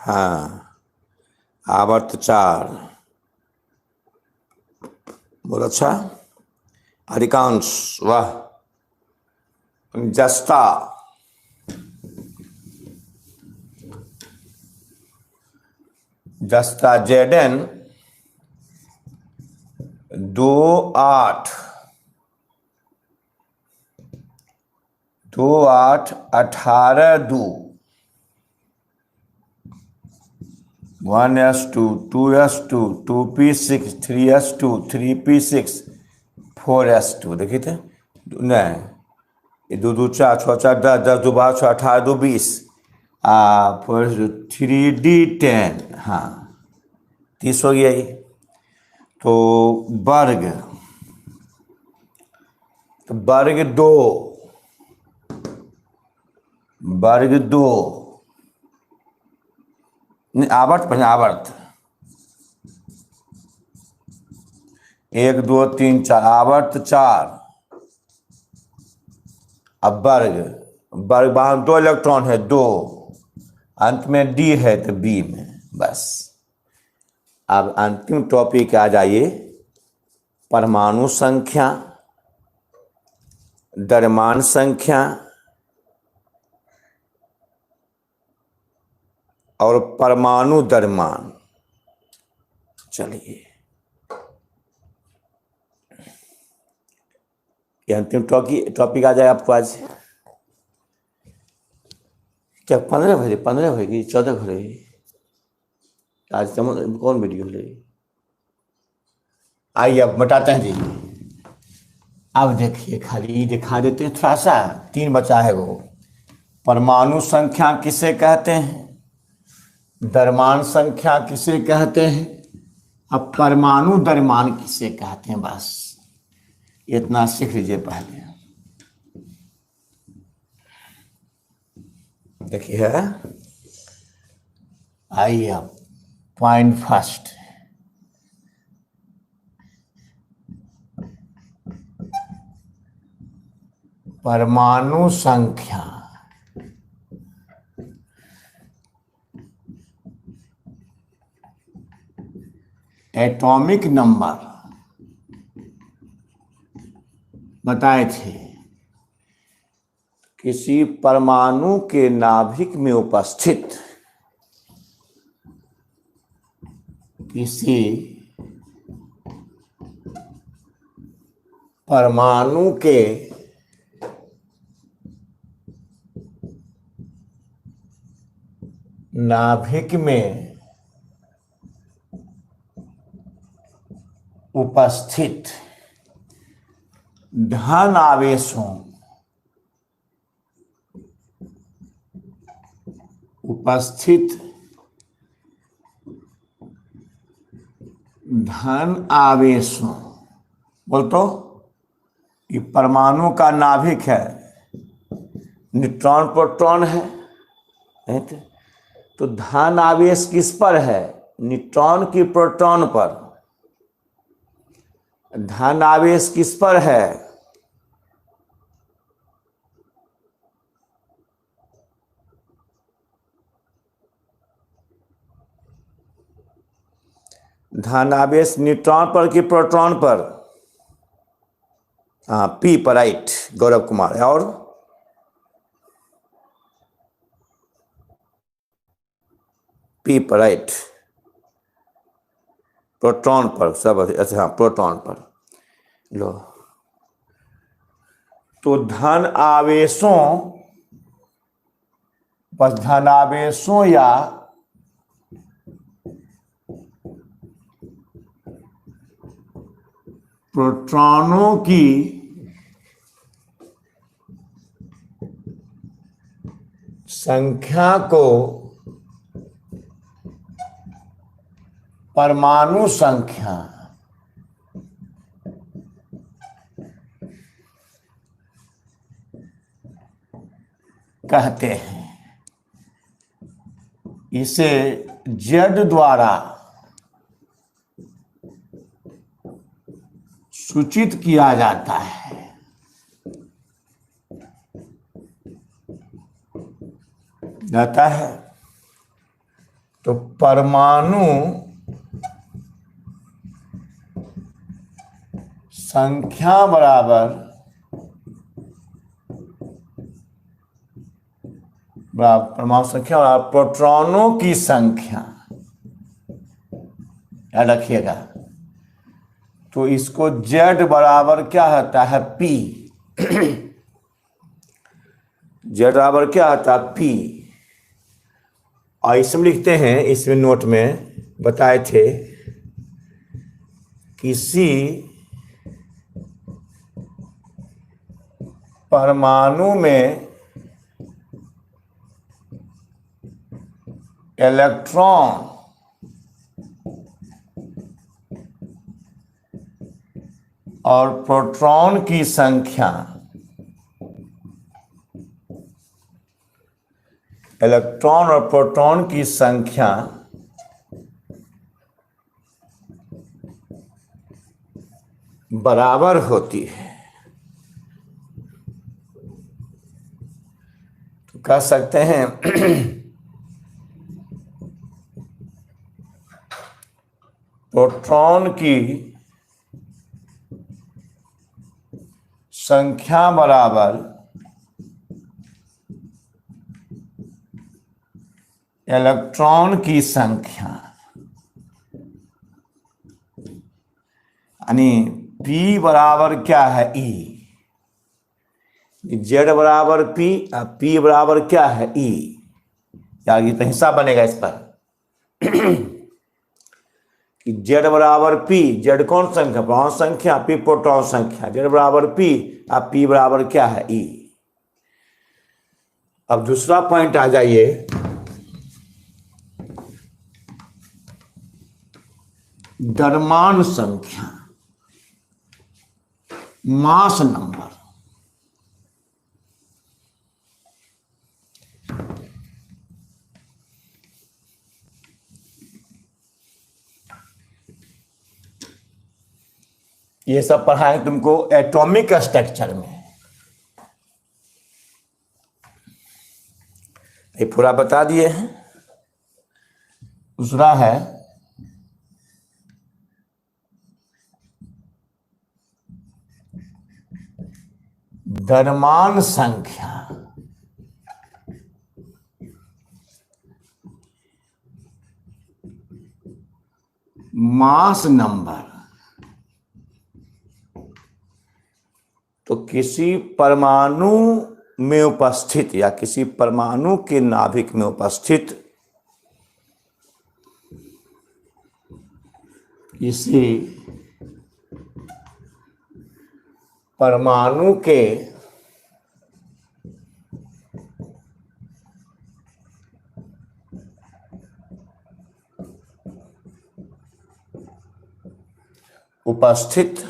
हाँ, आवर्त 4, बहुत अच्छा, अधिकांश, वाह, जस्ता जस्ता Jadon 2 8 2 8 18 2, 1s2 2s2 2p6 3s2 3p6 4s2, देखिए थे नहीं, ये 2 2 4 6 4 10 10 2 12 6 18 2 20, 3d10, हाँ 30 हो गया ये, तो वर्ग तो वर्ग दो, वर्ग दो, नहीं आवर्त पढ़ना, आवर्त 1 2 3 4, आवर्त 4, अब वर्ग, वर्ग वहां 2 इलेक्ट्रॉन है, 2, अंत में डी है तो बी में, बस। अब अंतिम टॉपिक आ जाइए, परमाणु संख्या, द्रव्यमान संख्या और परमाणु द्रव्यमान। चलिए ये अंतिम टॉपिक आ जाए आपको आज। क्या 15 भरे, 15 होगी, 14 भरे आज, कौन वीडियो ले? आइए अब बताते हैं जी। अब देखिए, खाली दिखा देते हैं थोड़ा सा, 3 बचा है वो। परमाणु संख्या किसे कहते हैं, द्रव्यमान संख्या किसे कहते हैं, अब परमाणु द्रव्यमान किसे कहते हैं, बस इतना सीख लीजिए पहले। देखिए, आइए अब पॉइंट फर्स्ट, परमाणु संख्या एटॉमिक नंबर बताए थे। किसी परमाणु के नाभिक में उपस्थित किसी परमाणु के नाभिक में उपस्थित धन आवेशों, उपस्थित धन आवेशों, बोल तो ये परमाणु का नाभिक है, न्यूट्रॉन प्रोटॉन है, तो धन आवेश किस पर है, न्यूट्रॉन की प्रोटॉन पर। धन आवेश किस पर है, धन आवेश न्यूट्रॉन पर कि प्रोटॉन पर? हाँ, पी पर, राइट, गौरव कुमार। और पी पर, राइट, प्रोटॉन पर सब। अच्छा हाँ, प्रोटॉन पर। लो, तो धन आवेशों, बस धन आवेशों या प्रोटॉनों की संख्या को परमाणु संख्या कहते हैं। इसे जेड द्वारा सूचित किया जाता है। जाता है तो परमाणु संख्या बराबर परमाणु संख्या और प्रोटॉनों की संख्या, याद रखिएगा। तो इसको जेड बराबर क्या होता है, पी। जेड बराबर क्या होता है, पी। और इसमें लिखते हैं, इसमें नोट में बताए थे, किसी परमाणु में इलेक्ट्रॉन और प्रोटॉन की संख्या इलेक्ट्रॉन और प्रोटॉन की संख्या बराबर होती है, तो कह सकते हैं प्रोटॉन की संख्या बराबर इलेक्ट्रॉन की संख्या, यानी P बराबर क्या है E, Z बराबर P और P बराबर क्या है E। यार ये तो हिसाब बनेगा इस पर कि Z बराबर P, Z कौन संख्या, प्रोटॉन संख्या, P प्रोटॉन संख्या, Z बराबर P और P बराबर क्या है E। अब दूसरा पॉइंट आ जाइए, द्रव्यमान संख्या, मास नंबर। ये सब पढ़ा है तुमको एटॉमिक स्ट्रक्चर में, ये पूरा बता दिए हैं। दूसरा है द्रव्यमान संख्या, मास नंबर। तो किसी परमाणु में उपस्थित या किसी परमाणु के नाभिक में उपस्थित किसी परमाणु के उपस्थित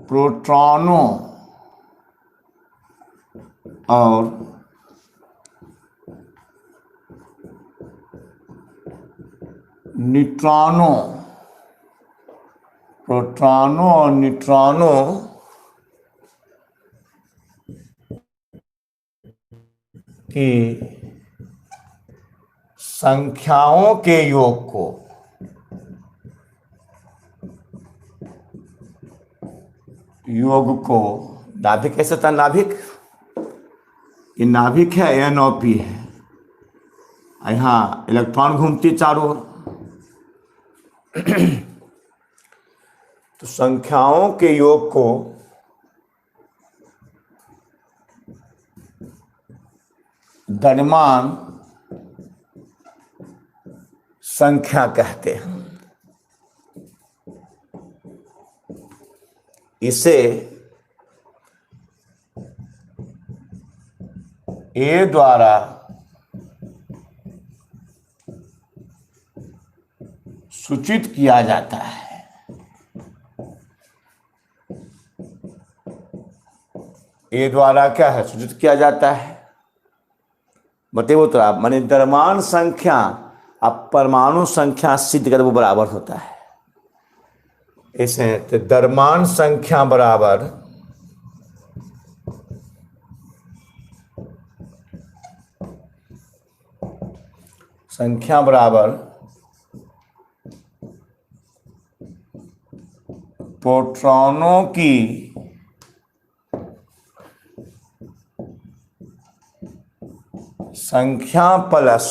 प्रोटॉनों और न्यूट्रॉनों, प्रोटॉनों और न्यूट्रॉनों की संख्याओं के योग को नाभिक कैसे था, नाभिक ये नाभिक है, NOP है, यहाँ इलेक्ट्रॉन घूमती चारों ओर। तो संख्याओं के योग को द्रव्यमान संख्या कहते हैं। इसे A द्वारा सूचित किया जाता है। A द्वारा क्या है, सूचित किया जाता है, बताइए तो आप, माने द्रव्यमान संख्या अब परमाणु संख्या सिद्ध कर वो बराबर होता है। इसे तो द्रव्यमान संख्या बराबर प्रोटॉनों की संख्या प्लस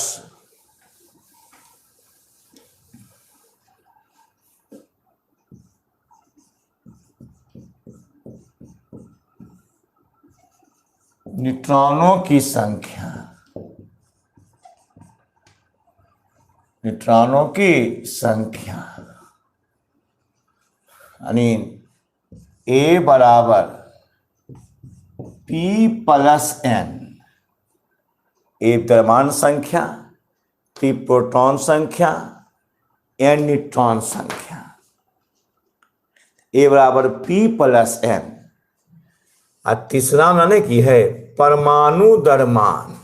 न्यूट्रॉनों की संख्या, यानी A बराबर P प्लस N, A द्रव्यमान संख्या, P प्रोटॉन संख्या, N न्यूट्रॉन संख्या। A बराबर P प्लस N। और तीसरा मैंने की है परमाणु द्रव्यमान।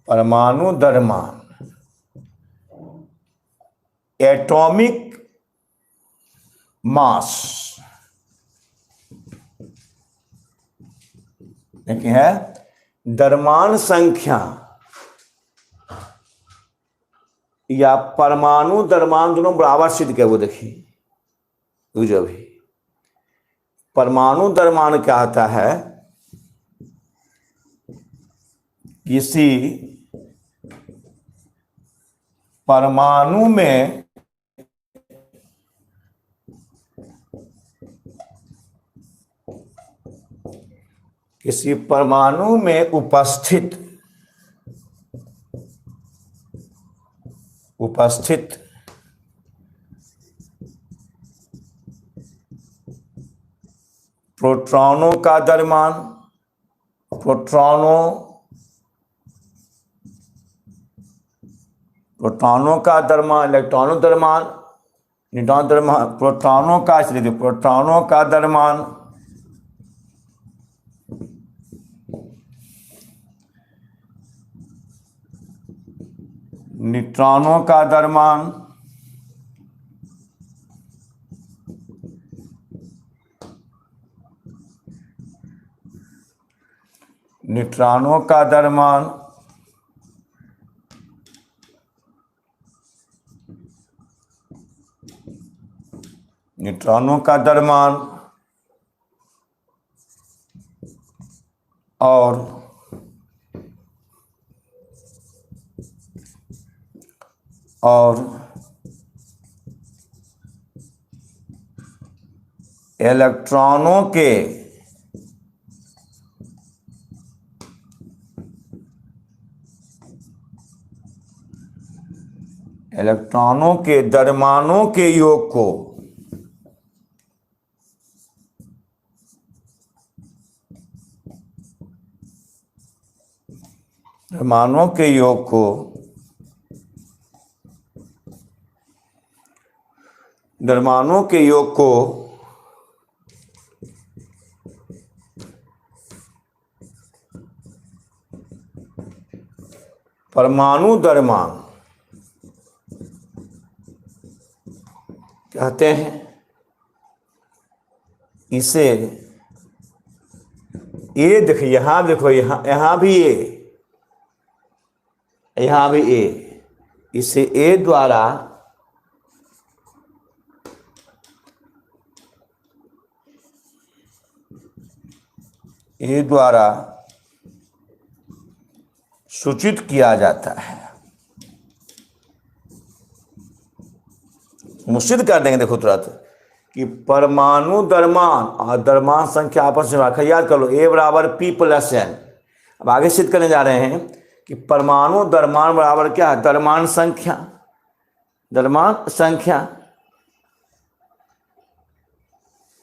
परमाणु द्रव्यमान, एटॉमिक मास देखिए है द्रव्यमान संख्या या परमाणु द्रव्यमान दोनों बराबर सिद्ध किया। वो देखिए जो भी परमाणु द्रव्यमान क्या होता है, किसी परमाणु में उपस्थित प्रोटॉनों का द्रव्यमान, प्रोटॉनों का द्रव्यमान, इलेक्ट्रॉनों द्रव्यमान, न्यूट्रॉन द्रव्यमान, प्रोटॉनों का द्रव्यमान, न्यूट्रॉनों का द्रव्यमान, न्यूट्रॉनों का द्रव्यमान, न्यूट्रॉनों का द्रव्यमान और इलेक्ट्रॉनों के द्रव्यमानों के योग को द्रव्यमानों के योग को परमाणु द्रव्यमान कहते हैं। इसे ए देखिए, यहां देखो, यहां भी ए, इसे ए द्वारा सूचित किया जाता है। मुसिद्ध कर देंगे देखो तुरंत कि परमाणु द्रव्यमान और द्रव्यमान संख्या आपस में रखा, याद कर लो A बराबर P प्लस N। अब आगे सिद्ध करने जा रहे हैं कि परमाणु द्रव्यमान बराबर क्या है, द्रव्यमान संख्या।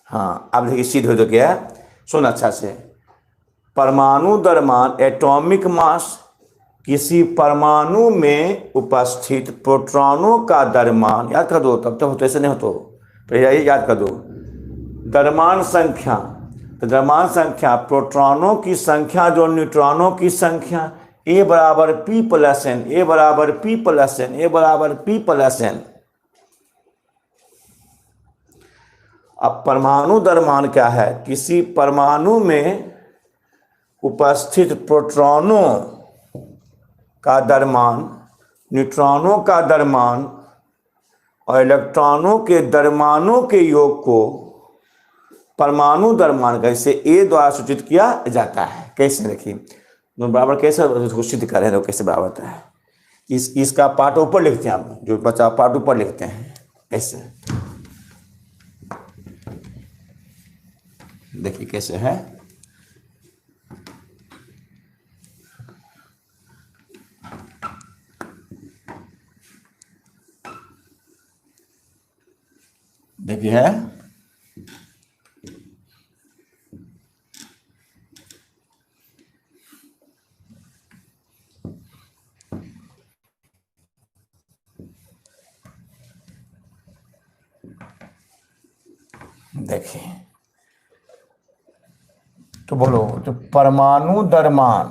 हाँ अब देखिए सिद्ध हो तो क्या है, सुन अच्छा से। परमाणु द्रव्यमान एटॉमिक मास, किसी परमाणु में उपस्थित प्रोटॉनों का द्रव्यमान, याद कर दो, तब तक ऐसे नहीं हो तो पहले याद कर दो। द्रव्यमान संख्या, तो द्रव्यमान संख्या प्रोटॉनों की संख्या जो न्यूट्रॉनों की संख्या, A बराबर P प्लस N, A बराबर P प्लस N, A बराबर P प्लस N। अब परमाणु द्रव्यमान क्या है, किसी परमाणु में उपस्थित प्रोटॉनों का द्रव्यमान, न्यूट्रॉनों का द्रव्यमान और इलेक्ट्रॉनों के द्रव्यमानों के योग को परमाणु द्रव्यमान का इसे ए द्वारा सूचित किया जाता है। कैसे देखिए बराबर, कैसे सिद्ध कर रहे हैं, कैसे बराबर होता है। इसका पार्ट ऊपर लिखते हैं, आप जो बचा पार्ट ऊपर लिखते हैं ऐसे। देखिए कैसे है, देखिए है देखिए, तो बोलो, तो परमाणु द्रव्यमान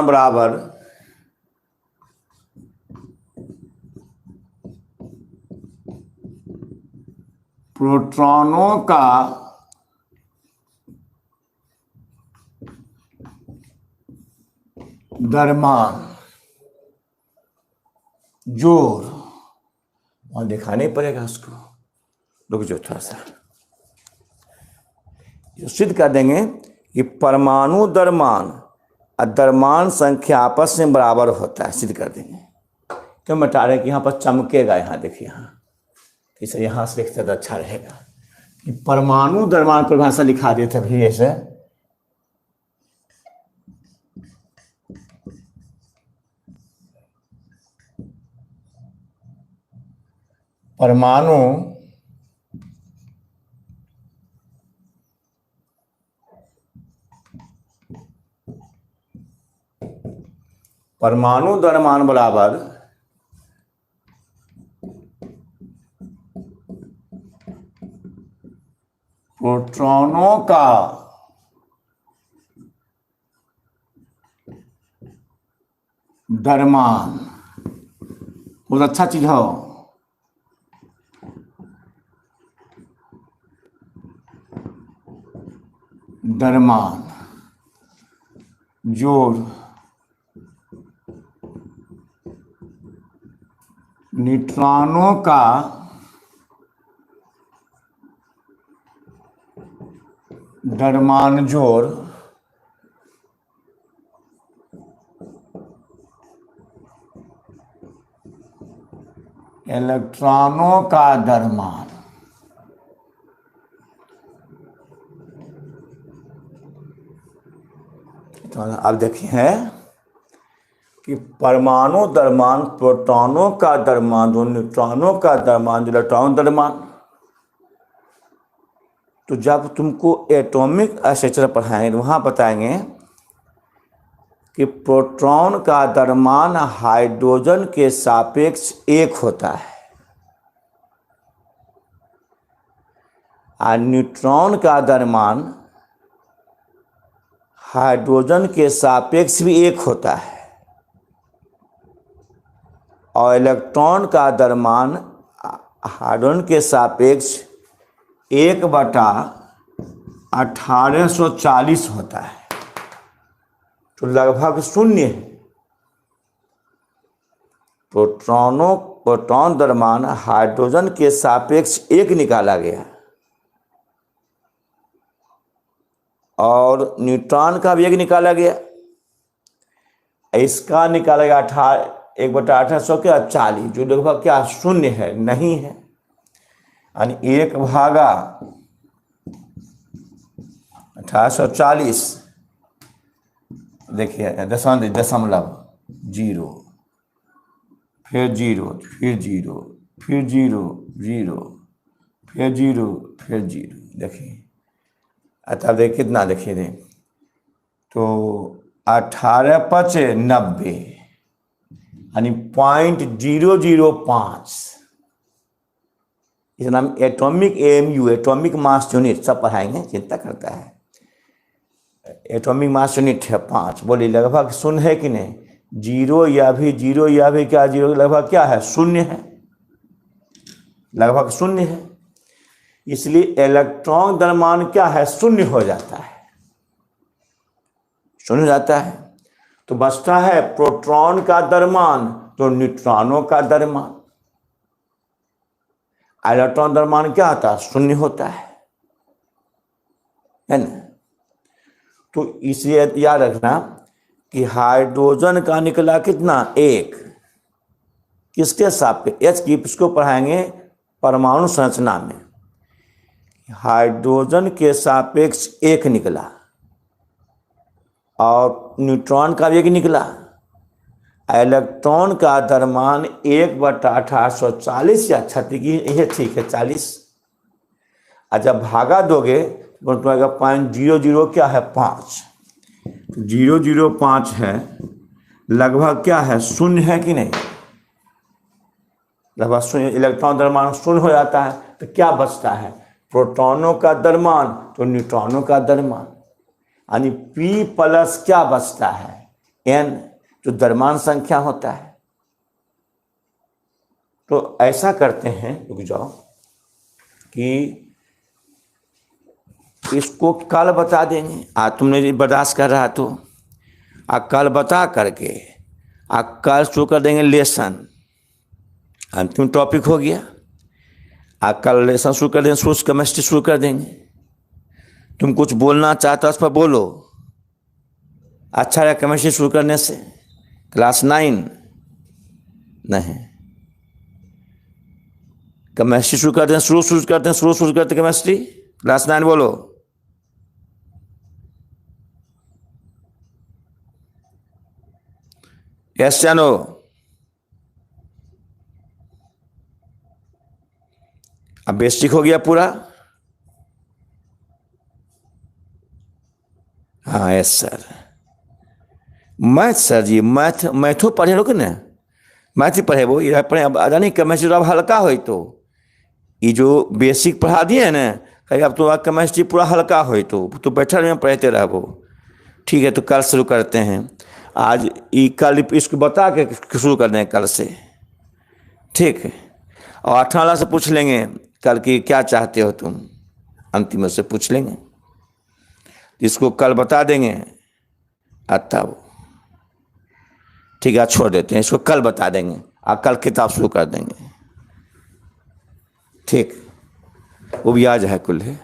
बराबर प्रोटॉनों का द्रव्यमान जोड़, और दिखाने पड़ेगा उसको, रुक जाओ थोड़ा सा, जो सिद्ध कर देंगे कि परमाणु द्रव्यमान और द्रव्यमान संख्या आपस में बराबर होता है, सिद्ध कर देंगे। क्यों बता रहे हैं कि यहाँ पर चमकेगा, यहाँ देखिए, यहाँ इसे यहाँ से लिखते तो अच्छा रहेगा कि परमाणु द्रव्यमान परिभाषा लिखा देते भी ऐसे, परमाणु द्रव्यमान बराबर प्रोटॉनों का द्रव्यमान। बहुत अच्छा चीज हो, द्रव्यमान जोड़ न्यूट्रॉनों का द्रव्यमान जोड़ इलेक्ट्रॉनों का द्रव्यमान। तो अब देखिए कि परमाणु द्रव्यमान, प्रोटॉनों का द्रव्यमान, जो न्यूट्रॉनों का द्रव्यमान, जो इलेक्ट्रॉन द्रव्यमान। तो जब तुमको एटॉमिक स्ट्रक्चर पढ़ाएंगे तो वहाँ बताएंगे कि प्रोटॉन का द्रव्यमान हाइड्रोजन के सापेक्ष 1 होता है और न्यूट्रॉन का द्रव्यमान हाइड्रोजन के सापेक्ष भी 1 होता है और इलेक्ट्रॉन का द्रव्यमान हाइड्रोजन के सापेक्ष 1/1840 होता है, तो लगभग 0 है। प्रोटॉन द्रव्यमान हाइड्रोजन के सापेक्ष 1 निकाला गया और न्यूट्रॉन का भी 1 निकाला गया, इसका निकाला गया 1/1840, जो लगभग क्या 0 है, नहीं है, यानी 1/1840। देखिए दशमलव 0, फिर 0, फिर 0, फिर 0, 0, फिर 0, फिर 0। देखिए अतः देखिए कितना, देखिए दे तो 18/90 यानी 0.005। इस नाम atomic AMU, atomic mass unit, सब पढ़ाएंगे, चिंता करता है। एटॉमिक मास यूनिट है 5। बोलिए लगभग 0 है कि नहीं? 0 या भी क्या 0 लगभग क्या है? 0 है, लगभग 0 है। इसलिए इलेक्ट्रॉन द्रव्यमान क्या है? 0 हो जाता है, 0 हो जाता है। तो बचता है प्रोटॉन का द्रव्यमान तो न्यूट्रॉनों का द्रव्यमान। इलेक्ट्रॉन द्रव्यमान क्या होता है? 0 होता है ना। तो इसलिए याद रखना कि हाइड्रोजन का निकला कितना? 1। किसके सापेक्ष? H की, इसको पढ़ाएंगे परमाणु संरचना में। हाइड्रोजन के सापेक्ष 1 निकला और न्यूट्रॉन का भी 1 निकला। इलेक्ट्रॉन का द्रव्यमान 1/1840 या 36, यह ठीक है 40। और जब भागा दोगे तो तुम्हारा 0.00 क्या है 5, 0.05 है, लगभग क्या है शून्य है कि नहीं, लगभग शून्य। इलेक्ट्रॉन द्रव्यमान शून्य हो जाता है तो क्या बचता है, प्रोटॉनों का द्रव्यमान तो न्यूट्रॉनों का द्रव्यमान, यानी P प्लस क्या बचता है N, जो द्रव्यमान संख्या होता है। तो ऐसा करते हैं, रुक जाओ, कि इसको कल बता देंगे। आज तुमने बर्दाश्त कर रहा तो कल बता करके कल शुरू कर देंगे लेसन, अंतिम टॉपिक हो गया। कल लेसन शुरू कर देंगे, सोर्स केमिस्ट्री शुरू कर देंगे। तुम कुछ बोलना चाहते हो उस पर बोलो, अच्छा है केमिस्ट्री शुरू करने से। क्लास 9 नहीं, केमिस्ट्री शुरू करते हैं, शुरू करते केमिस्ट्री। क्लास 9 बोलो। यस या नो? अब बेसिक हो गया पूरा। हाँ यस सर। मैथ सर जी, मैथो पढ़े लोग ना, मैथ ही पढ़े वो ये पढ़े। अब नहीं केमिस्ट्री अब हल्का हो तो ये जो बेसिक पढ़ा दिए ना, कहीं अब तो केमिस्ट्री पूरा हल्का हो तो बैठे में पढ़ते रहो। ठीक है, तो कल शुरू करते हैं। आज कल इसको बता के शुरू कर दें कल से, ठीक है। और 18 से पूछ लेंगे कल की क्या चाहते हो तुम, अंतिम से पूछ लेंगे, इसको कल बता देंगे। तब ठीक है, छोड़ देते हैं इसको, कल बता देंगे और कल किताब शुरू कर देंगे। ठीक, वो भी आज है कुल है।